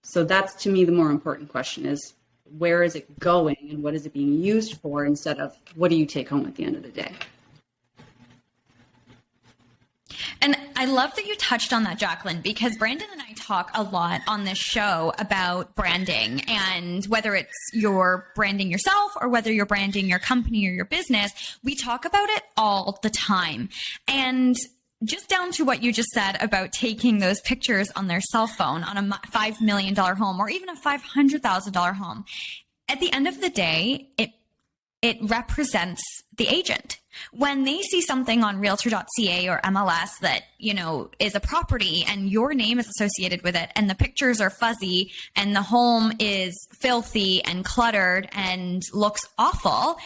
So that's, to me, the more important question is, where is it going and what is it being used for, instead of what do you take home at the end of the day? And I love that you touched on that, Jacqueline, because Brandon and I talk a lot on this show about branding, and whether it's you're branding yourself or whether you're branding your company or your business, we talk about it all the time. And just down to what you just said about taking those pictures on their cell phone on a $5 million home or even a $500,000 home, at the end of the day, it represents the agent. When they see something on Realtor.ca or MLS that, is a property and your name is associated with it, and the pictures are fuzzy and the home is filthy and cluttered and looks awful,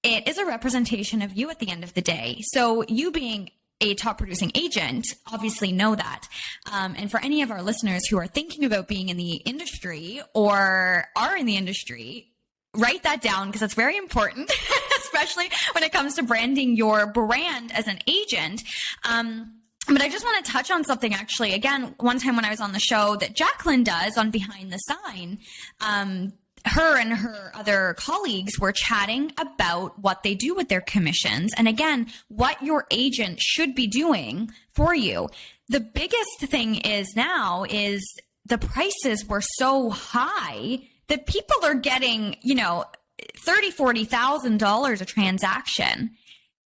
it is a representation of you at the end of the day. So you being a top producing agent obviously know that. And for any of our listeners who are thinking about being in the industry or are in the industry, write that down, because that's very important, especially when it comes to branding your brand as an agent. But I just want to touch on something, actually. Again, one time when I was on the show that Jacqueline does on Behind the Sign, her and her other colleagues were chatting about what they do with their commissions. And again, what your agent should be doing for you. The biggest thing is now is the prices were so high that people are getting, $30,000, $40,000 a transaction.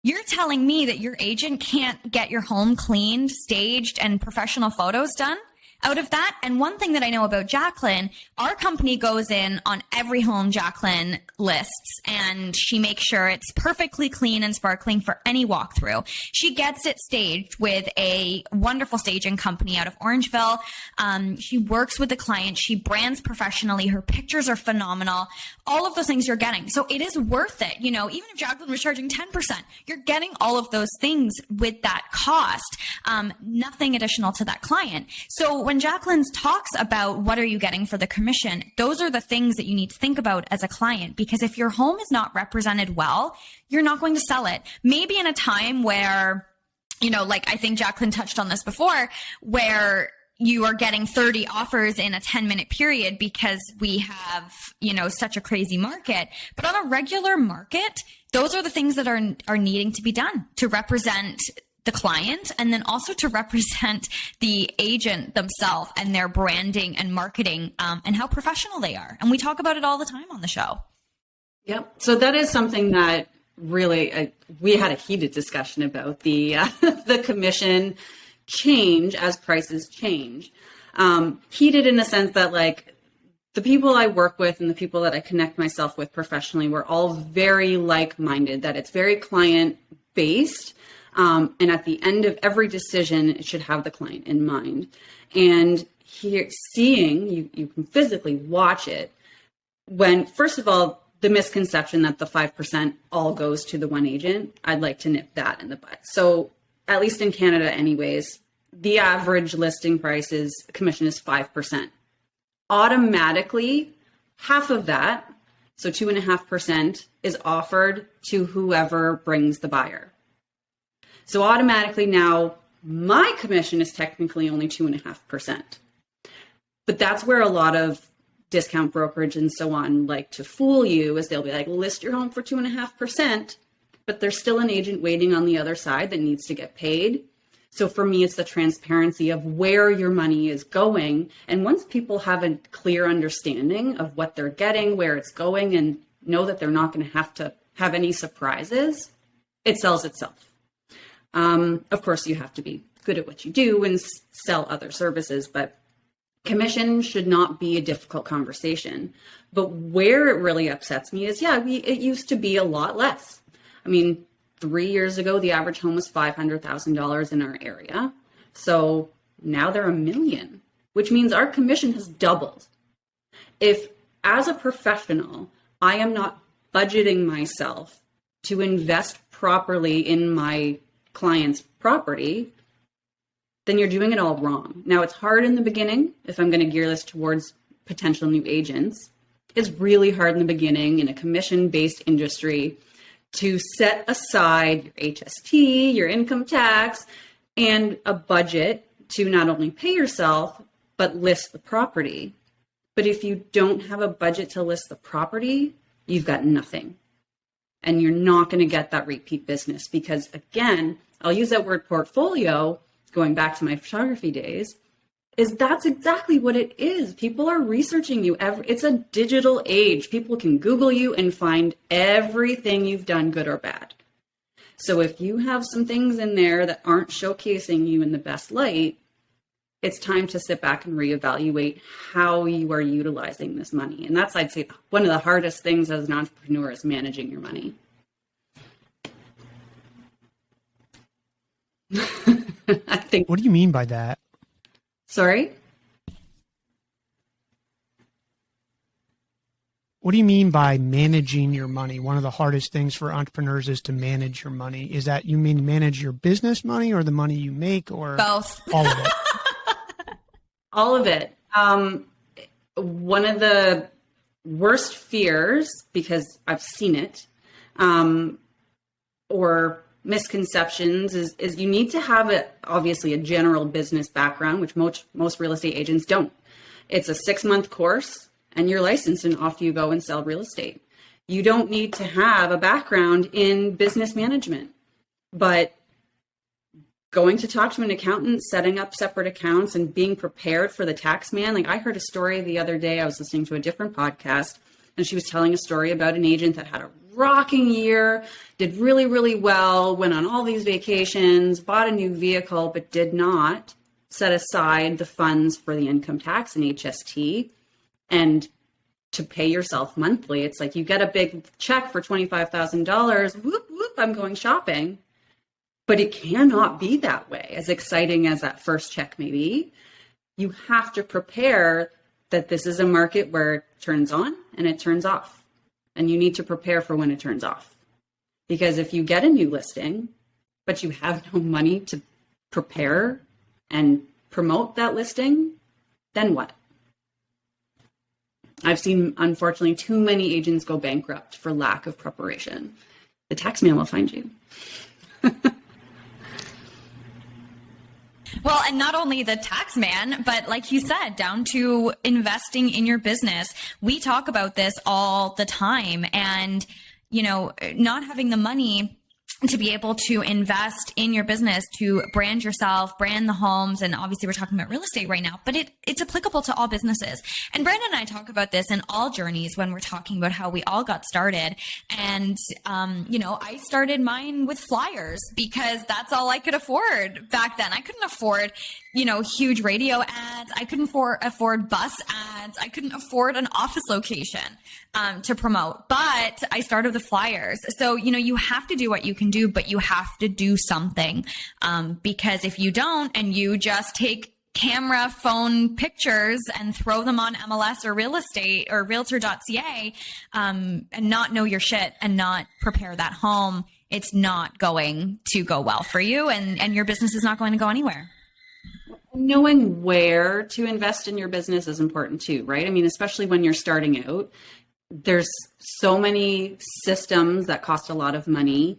You're telling me that your agent can't get your home cleaned, staged, and professional photos done out of that? And one thing that I know about Jacqueline, our company goes in on every home Jacqueline lists, and she makes sure it's perfectly clean and sparkling for any walkthrough. She gets it staged with a wonderful staging company out of Orangeville. She works with the client. She brands professionally. Her pictures are phenomenal. All of those things you're getting. So it is worth it. You know, even if Jacqueline was charging 10%, you're getting all of those things with that cost, nothing additional to that client. So when Jacqueline talks about what are you getting for the commission, those are the things that you need to think about as a client, because if your home is not represented well, you're not going to sell it. Maybe in a time where, you know, like I think Jacqueline touched on this before, where you are getting 30 offers in a 10-minute period because we have, you know, such a crazy market. But on a regular market, those are the things that are needing to be done to represent the client, and then also to represent the agent themselves and their branding and marketing, and how professional they are. And we talk about it all the time on the show. Yep. So that is something that really we had a heated discussion about the the commission change as prices change. Heated in the sense that, like, the people I work with and the people that I connect myself with professionally, we're all very like-minded, that it's very client-based. And at the end of every decision, it should have the client in mind. And here, seeing, you can physically watch it when, first of all, the misconception that the 5% all goes to the one agent, I'd like to nip that in the bud. So at least in Canada anyways, the average listing commission is 5%. Automatically, half of that, so 2.5%, is offered to whoever brings the buyer. So automatically now my commission is technically only 2.5%. But that's where a lot of discount brokerage and so on like to fool you, is they'll be like, list your home for 2.5%, but there's still an agent waiting on the other side that needs to get paid. So for me, it's the transparency of where your money is going. And once people have a clear understanding of what they're getting, where it's going, and know that they're not going to have any surprises, it sells itself. Of course, you have to be good at what you do and sell other services, but commission should not be a difficult conversation. But where it really upsets me is, it used to be a lot less. I mean, 3 years ago, the average home was $500,000 in our area. So now they're $1 million, which means our commission has doubled. If, as a professional, I am not budgeting myself to invest properly in my client's property, then you're doing it all wrong. Now, it's hard in the beginning if I'm going to gear this towards potential new agents. It's really hard in the beginning in a commission-based industry to set aside your HST, your income tax, and a budget to not only pay yourself, but list the property. But if you don't have a budget to list the property, you've got nothing. And you're not going to get that repeat business because, again, I'll use that word portfolio, going back to my photography days, is that's exactly what it is. People are researching you. It's a digital age. People can Google you and find everything you've done, good or bad. So if you have some things in there that aren't showcasing you in the best light, it's time to sit back and reevaluate how you are utilizing this money. And that's, I'd say, one of the hardest things as an entrepreneur is managing your money. I think. What do you mean by that? Sorry? What do you mean by managing your money? One of the hardest things for entrepreneurs is to manage your money. Is that you mean manage your business money or the money you make, or both? All of it. All of it. One of the worst fears, because I've seen it, or misconceptions is you need to have obviously a general business background, which most real estate agents don't. It's a 6-month course and you're licensed and off you go and sell real estate. You don't need to have a background in business management, but going to talk to an accountant, setting up separate accounts, and being prepared for the tax man. Like, I heard a story the other day, I was listening to a different podcast And she was telling a story about an agent that had a rocking year, did really, really well, went on all these vacations, bought a new vehicle, but did not set aside the funds for the income tax and HST and to pay yourself monthly. It's like you get a big check for $25,000, whoop, whoop, I'm going shopping. But it cannot be that way, as exciting as that first check may be. You have to prepare that this is a market where it turns on and it turns off. And you need to prepare for when it turns off. Because if you get a new listing, but you have no money to prepare and promote that listing, then what? I've seen, unfortunately, too many agents go bankrupt for lack of preparation. The tax man will find you. Well, and not only the tax man, but like you said, down to investing in your business. We talk about this all the time, and, you know, not having the money to be able to invest in your business, to brand yourself, brand the homes. And obviously we're talking about real estate right now, but it's applicable to all businesses. And Brandon and I talk about this in all journeys when we're talking about how we all got started. And, you know, I started mine with flyers because that's all I could afford back then. I couldn't afford, you know, huge radio ads. I couldn't afford bus ads. I couldn't afford an office location to promote, but I started with flyers. So, you know, you have to do what you can do, but you have to do something, because if you don't, and you just take camera phone pictures and throw them on MLS or real estate or realtor.ca, and not know your shit and not prepare that home, it's not going to go well for you, and your business is not going to go anywhere. Knowing where to invest in your business is important too, right? I mean, especially when you're starting out, there's so many systems that cost a lot of money,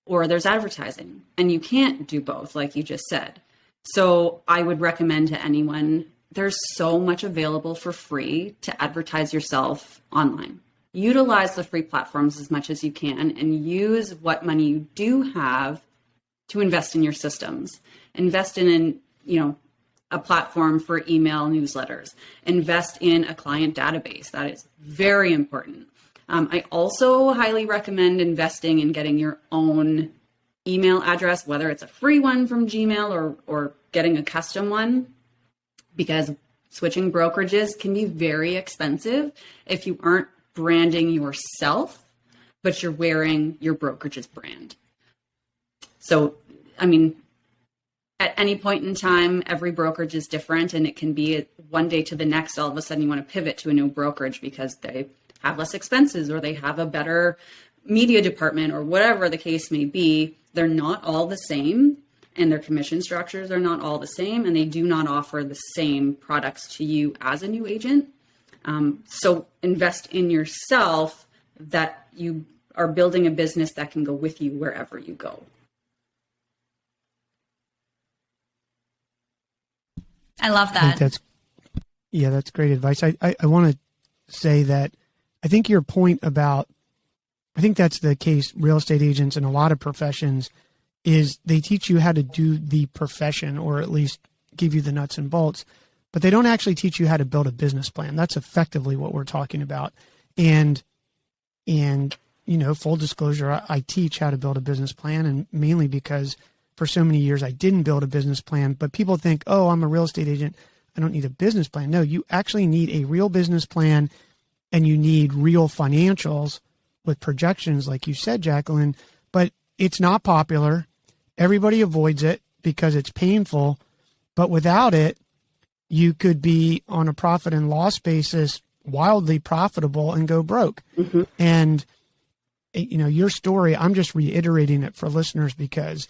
or there's advertising, and you can't do both, like you just said. So I would recommend to anyone, there's so much available for free to advertise yourself online. Utilize the free platforms as much as you can, and use what money you do have to invest in your systems. Invest in, you know, a platform for email newsletters. Invest in a client database. That is very important. I also highly recommend investing in getting your own email address, whether it's a free one from Gmail or getting a custom one, because switching brokerages can be very expensive if you aren't branding yourself, but you're wearing your brokerage's brand. So, I mean, at any point in time, every brokerage is different, and it can be one day to the next, all of a sudden you want to pivot to a new brokerage because they have less expenses or they have a better media department or whatever the case may be. They're not all the same, and their commission structures are not all the same, and they do not offer the same products to you as a new agent. So invest in yourself, that you are building a business that can go with you wherever you go. I love that. That's great advice. I want to say that I think your point about, I think that's the case, real estate agents and a lot of professions, is they teach you how to do the profession, or at least give you the nuts and bolts, but they don't actually teach you how to build a business plan. That's effectively what we're talking about. And you know, full disclosure, I teach how to build a business plan, and mainly because for so many years I didn't build a business plan. But people think, oh, I'm a real estate agent, I don't need a business plan. No, you actually need a real business plan, and you need real financials with projections, like you said, Jacqueline. But it's not popular. Everybody avoids it because it's painful. But without it, you could be on a profit and loss basis, wildly profitable, and go broke. Mm-hmm. And, you know, your story, I'm just reiterating it for listeners, because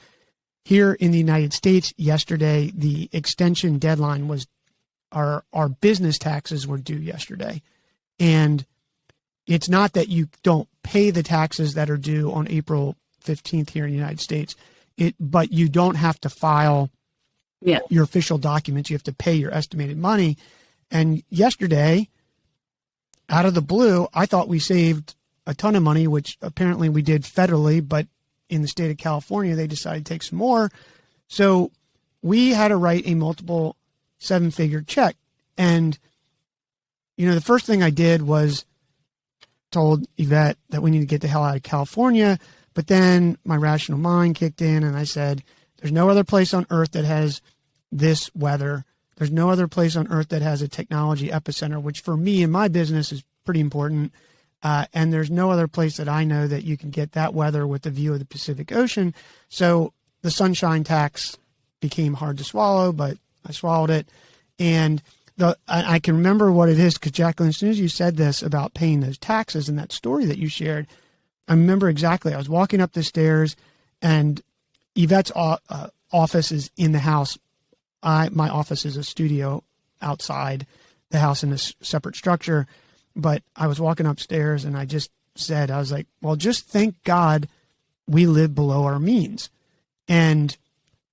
here in the United States yesterday, the extension deadline was our business taxes were due yesterday. And it's not that you don't pay the taxes that are due on April 15th here in the United States, but you don't have to file your official documents. You have to pay your estimated money. And yesterday, out of the blue, I thought we saved a ton of money, which apparently we did federally, but in the state of California, they decided to take some more. So we had to write a multiple seven-figure check. And, you know, the first thing I did was told Yvette that we need to get the hell out of California. But then my rational mind kicked in and I said, there's no other place on earth that has this weather. There's no other place on earth that has a technology epicenter, which for me in my business is pretty important. And there's no other place that I know that you can get that weather with the view of the Pacific Ocean. So the sunshine tax became hard to swallow, but I swallowed it. And I can remember what it is because, Jacqueline, as soon as you said this about paying those taxes and that story that you shared, I remember exactly. I was walking up the stairs and Yvette's office is in the house. My office is a studio outside the house in a separate structure. But I was walking upstairs and I just said, I was like, well, just thank God we live below our means. And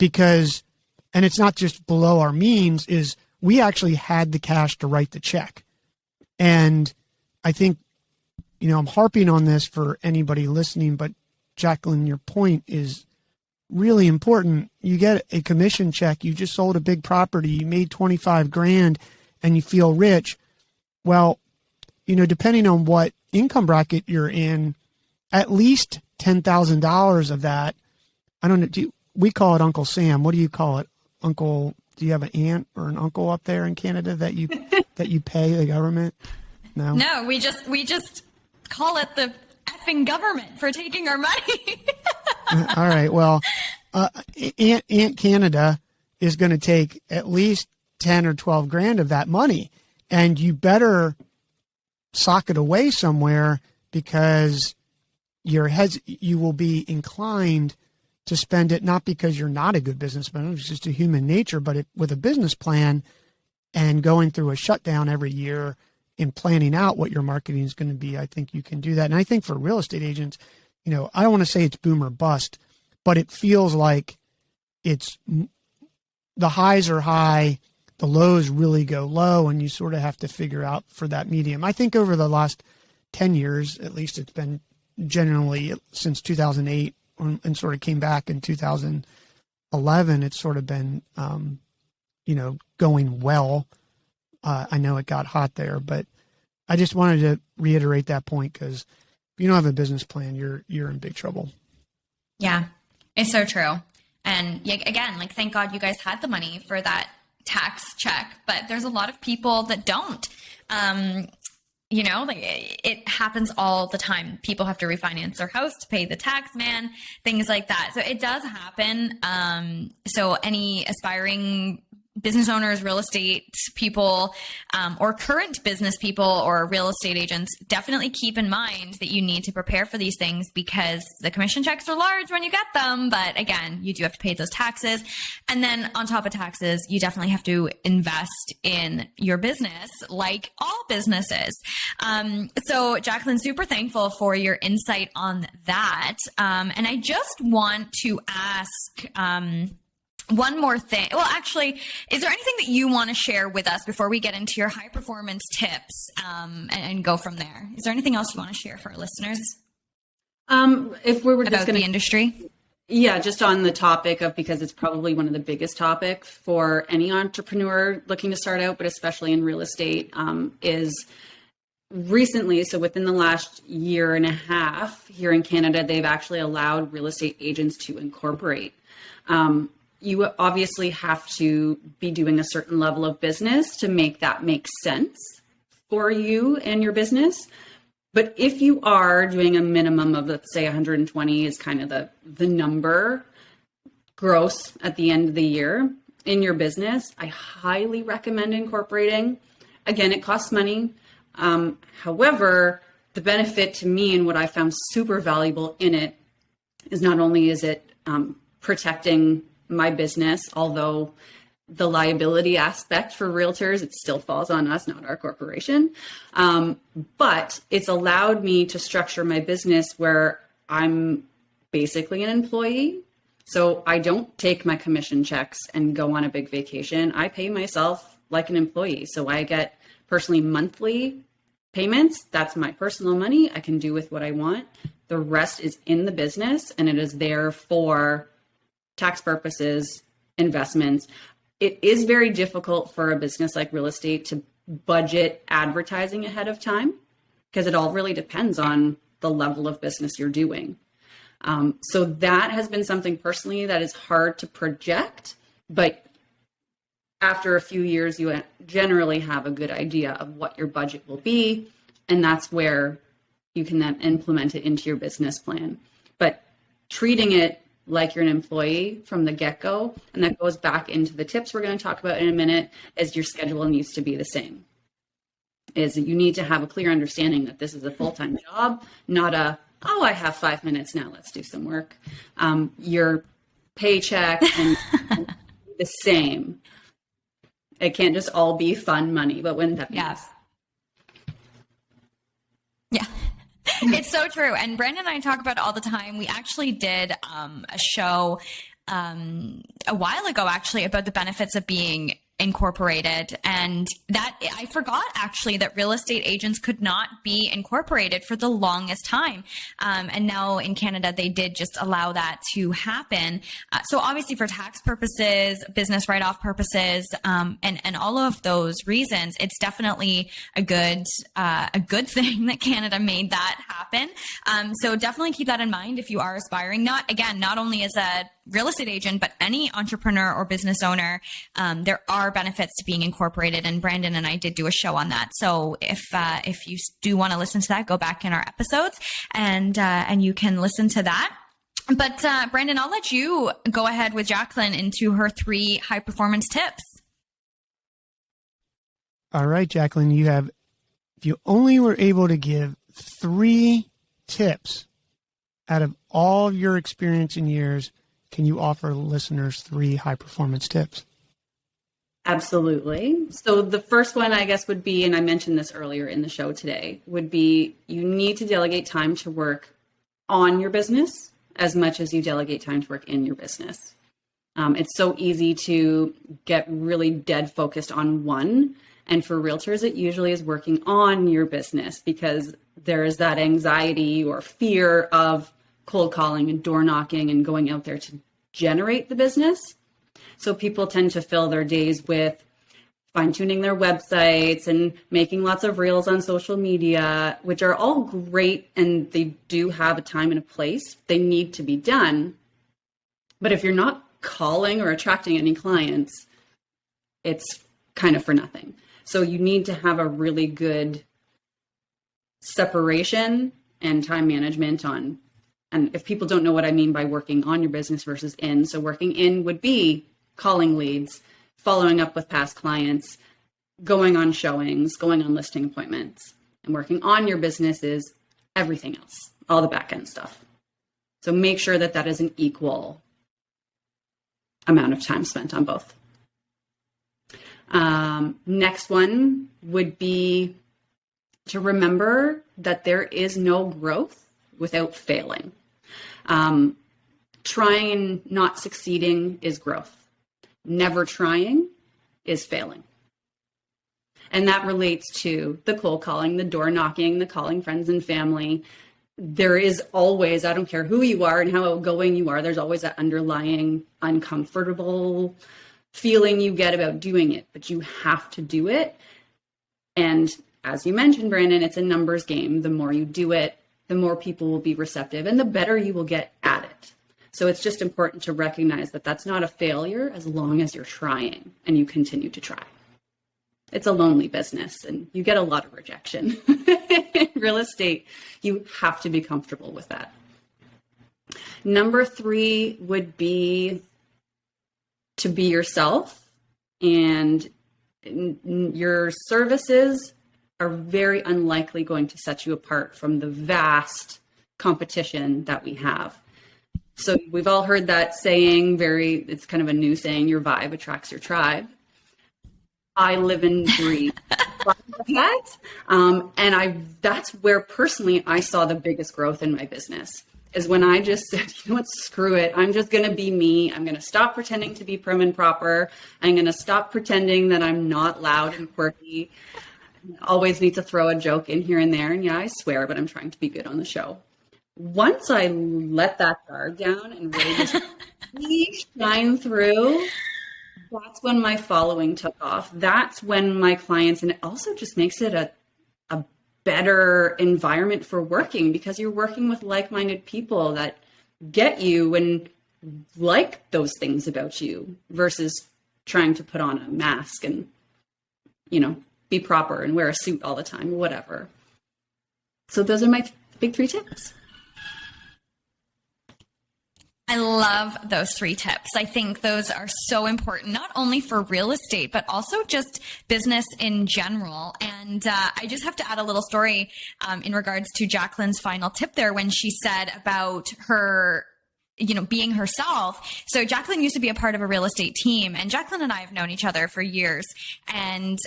it's not just below our means, is we actually had the cash to write the check. And I think, I'm harping on this for anybody listening, but Jacqueline, your point is really important. You get a commission check. You just sold a big property. You made 25 grand and you feel rich. Well, depending on what income bracket you're in, at least $10,000 of that, I don't know, we call it Uncle Sam. What do you call it? Uncle, do you have an aunt or an uncle up there in Canada that you pay the government? No, we just call it the effing government for taking our money. All right. Well, Aunt Canada is going to take at least 10 or 12 grand of that money, and you better sock it away somewhere because you will be inclined to spend it, not because you're not a good businessman, it's just a human nature, but with a business plan and going through a shutdown every year and planning out what your marketing is going to be, I think you can do that. And I think for real estate agents, I don't want to say it's boom or bust, but it feels like the highs are high, the lows really go low, and you sort of have to figure out for that medium. I think over the last 10 years, at least it's been generally since 2008 and sort of came back in 2011, it's sort of been, going well. I know it got hot there, but I just wanted to reiterate that point because if you don't have a business plan, you're in big trouble. Yeah, it's so true. And again, thank God you guys had the money for that tax check, but there's a lot of people that don't. It happens all the time. People have to refinance their house to pay the tax man, things like that. So it does happen. So any aspiring business owners, real estate people, or current business people or real estate agents, definitely keep in mind that you need to prepare for these things because the commission checks are large when you get them. But again, you do have to pay those taxes. And then on top of taxes, you definitely have to invest in your business like all businesses. So Jacqueline, super thankful for your insight on that. And I just want to ask, one more thing. Well, actually, is there anything that you want to share with us before we get into your high performance tips and go from there? Is there anything else you want to share for our listeners? If we were about just going the industry? Yeah, just on the topic of, because it's probably one of the biggest topics for any entrepreneur looking to start out, but especially in real estate, is recently, so within the last year and a half here in Canada, they've actually allowed real estate agents to incorporate. You obviously have to be doing a certain level of business to make that make sense for you and your business. But if you are doing a minimum of, let's say 120 is kind of the number gross at the end of the year in your business, I highly recommend incorporating. Again, it costs money. However, the benefit to me and what I found super valuable in it is not only is it protecting my business, although the liability aspect for realtors, it still falls on us, not our corporation. But it's allowed me to structure my business where I'm basically an employee. So I don't take my commission checks and go on a big vacation. I pay myself like an employee. So I get personally monthly payments. That's my personal money. I can do with what I want. The rest is in the business and it is there for tax purposes, investments. It is very difficult for a business like real estate to budget advertising ahead of time. because it all really depends on the level of business you're doing. So that has been something personally that is hard to project, but after a few years, you generally have a good idea of what your budget will be. And that's where you can then implement it into your business plan. But treating it like you're an employee from the get-go, and that goes back into the tips we're going to talk about in a minute, as your schedule needs to be the same. Is that you need to have a clear understanding that this is a full-time job, not a, oh, I have 5 minutes now, let's do some work. Your paycheck and the same. It can't just all be fun money, but wouldn't that be nice? Yeah. It's so true. And Brandon and I talk about it all the time. We actually did a show a while ago, actually, about the benefits of being incorporated. And that I forgot actually that real estate agents could not be incorporated for the longest time. And now in Canada, they did just allow that to happen. So obviously for tax purposes, business write-off purposes, and all of those reasons, it's definitely a good thing that Canada made that happen. So definitely keep that in mind if you are aspiring, not only as a real estate agent, but any entrepreneur or business owner. There are benefits to being incorporated, and Brandon and I did do a show on that. So if you do want to listen to that, go back in our episodes and you can listen to that. But Brandon, I'll let you go ahead with Jacqueline into her 3 high performance tips. All right, Jacqueline, if you only were able to give 3 tips out of all of your experience in years, can you offer listeners 3 high performance tips? Absolutely. So the first one, I guess, would be, and I mentioned this earlier in the show today, would be you need to delegate time to work on your business as much as you delegate time to work in your business. It's so easy to get really dead focused on one. And for realtors, it usually is working on your business because there is that anxiety or fear of cold calling and door knocking and going out there to generate the business. So people tend to fill their days with fine-tuning their websites and making lots of reels on social media, which are all great, and they do have a time and a place. They need to be done. But if you're not calling or attracting any clients, it's kind of for nothing. So you need to have a really good separation and time management on. And if people don't know what I mean by working on your business versus in, so working in would be calling leads, following up with past clients, going on showings, going on listing appointments. And working on your business is everything else, all the back end stuff. So make sure that that is an equal amount of time spent on both. Next one would be to remember that there is no growth without failing. Trying and not succeeding is growth. Never trying is failing. And that relates to the cold calling, the door knocking, the calling friends and family. There is always, I don't care who you are and how outgoing you are, there's always that underlying uncomfortable feeling you get about doing it, but you have to do it. And as you mentioned, Brandon, it's a numbers game. The more you do it, the more people will be receptive and the better you will get at it. So it's just important to recognize that that's not a failure as long as you're trying and you continue to try. It's a lonely business and you get a lot of rejection. In real estate, you have to be comfortable with that. Number 3 would be to be yourself, and your services are very unlikely going to set you apart from the vast competition that we have. So we've all heard that saying, it's kind of a new saying, your vibe attracts your tribe. I live and breathe that. That's where personally I saw the biggest growth in my business, is when I just said, you know what, screw it. I'm just going to be me. I'm going to stop pretending to be prim and proper. I'm going to stop pretending that I'm not loud and quirky. I always need to throw a joke in here and there. And yeah, I swear, but I'm trying to be good on the show. Once I let that guard down and really just shine through, that's when my following took off. That's when my clients, and it also just makes it a better environment for working because you're working with like-minded people that get you and like those things about you versus trying to put on a mask and, be proper and wear a suit all the time or whatever. So those are my big 3 tips. I love those 3 tips. I think those are so important, not only for real estate, but also just business in general. And I just have to add a little story in regards to Jacqueline's final tip there when she said about her being herself. So Jacqueline used to be a part of a real estate team, and Jacqueline and I have known each other for years. And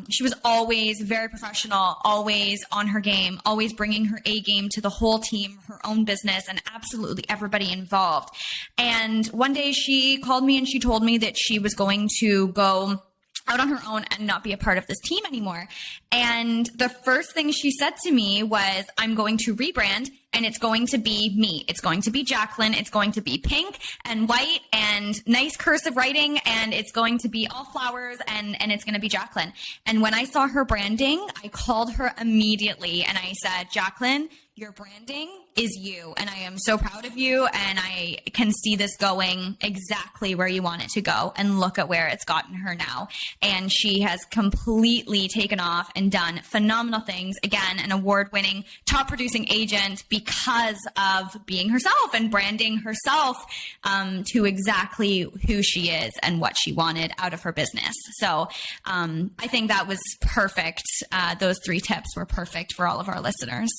she was always very professional, always on her game, always bringing her A game to the whole team, her own business, and absolutely everybody involved. And one day she called me and she told me that she was going to go out on her own and not be a part of this team anymore. And the first thing she said to me was, I'm going to rebrand and it's going to be me. It's going to be Jacqueline. It's going to be pink and white and nice cursive writing. And it's going to be all flowers and it's going to be Jacqueline. And when I saw her branding, I called her immediately and I said, Jacqueline, your branding is you. And I am so proud of you. And I can see this going exactly where you want it to go. And look at where it's gotten her now. And she has completely taken off and done phenomenal things. Again, an award-winning top producing agent because of being herself and branding herself to exactly who she is and what she wanted out of her business. So I think that was perfect. Those 3 tips were perfect for all of our listeners.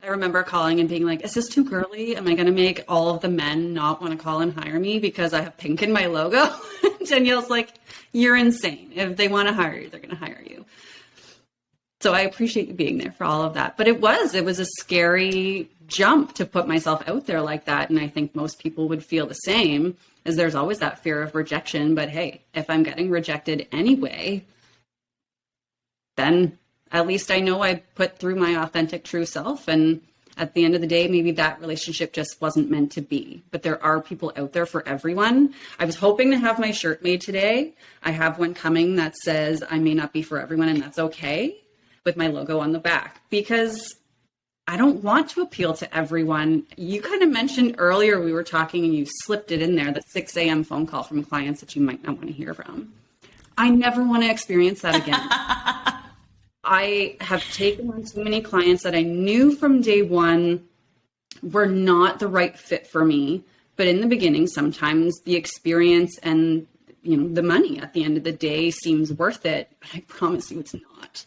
I remember calling and being like, is this too girly? Am I going to make all of the men not want to call and hire me because I have pink in my logo? Danielle's like, you're insane. If they want to hire you, they're going to hire you. So I appreciate you being there for all of that. But it was a scary jump to put myself out there like that. And I think most people would feel the same, as there's always that fear of rejection. But hey, if I'm getting rejected anyway, then at least I know I put through my authentic, true self. And at the end of the day, maybe that relationship just wasn't meant to be. But there are people out there for everyone. I was hoping to have my shirt made today. I have one coming that says, I may not be for everyone, and that's okay, with my logo on the back, because I don't want to appeal to everyone. You kind of mentioned earlier, we were talking and you slipped it in there, that 6 a.m. phone call from clients that you might not want to hear from. I never want to experience that again. I have taken on too many clients that I knew from day one were not the right fit for me. But in the beginning, sometimes the experience and the money at the end of the day seems worth it. But I promise you it's not.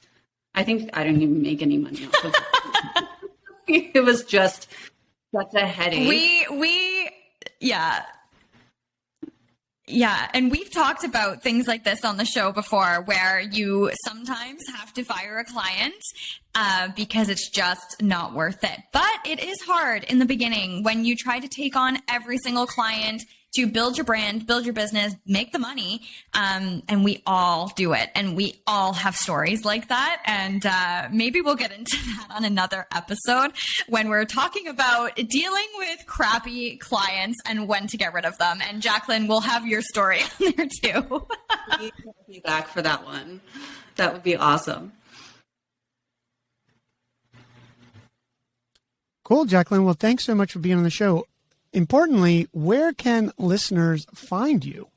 I think I didn't even make any money off of it. It was just such a headache. Yeah. And we've talked about things like this on the show before, where you sometimes have to fire a client because it's just not worth it. But it is hard in the beginning when you try to take on every single client to build your brand, build your business, make the money. And we all do it. And we all have stories like that. And maybe we'll get into that on another episode when we're talking about dealing with crappy clients and when to get rid of them. And Jacqueline, will have your story on there too. Be back for that one. That would be awesome. Cool, Jacqueline. Well, thanks so much for being on the show. Importantly, where can listeners find you?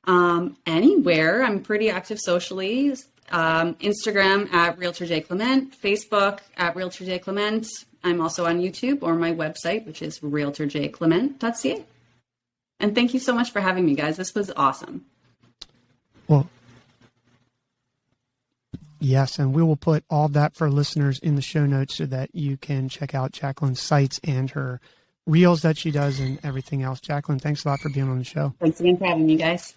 Anywhere. I'm pretty active socially. Instagram at Realtor Clement, Facebook at Realtor Clement. I'm also on YouTube or my website, which is realtorjclement.ca. And thank you so much for having me, guys. This was awesome. Well, yes, and we will put all that for listeners in the show notes so that you can check out Jacqueline's sites and her reels that she does and everything else. Jacqueline, thanks a lot for being on the show. Thanks again for having me, guys.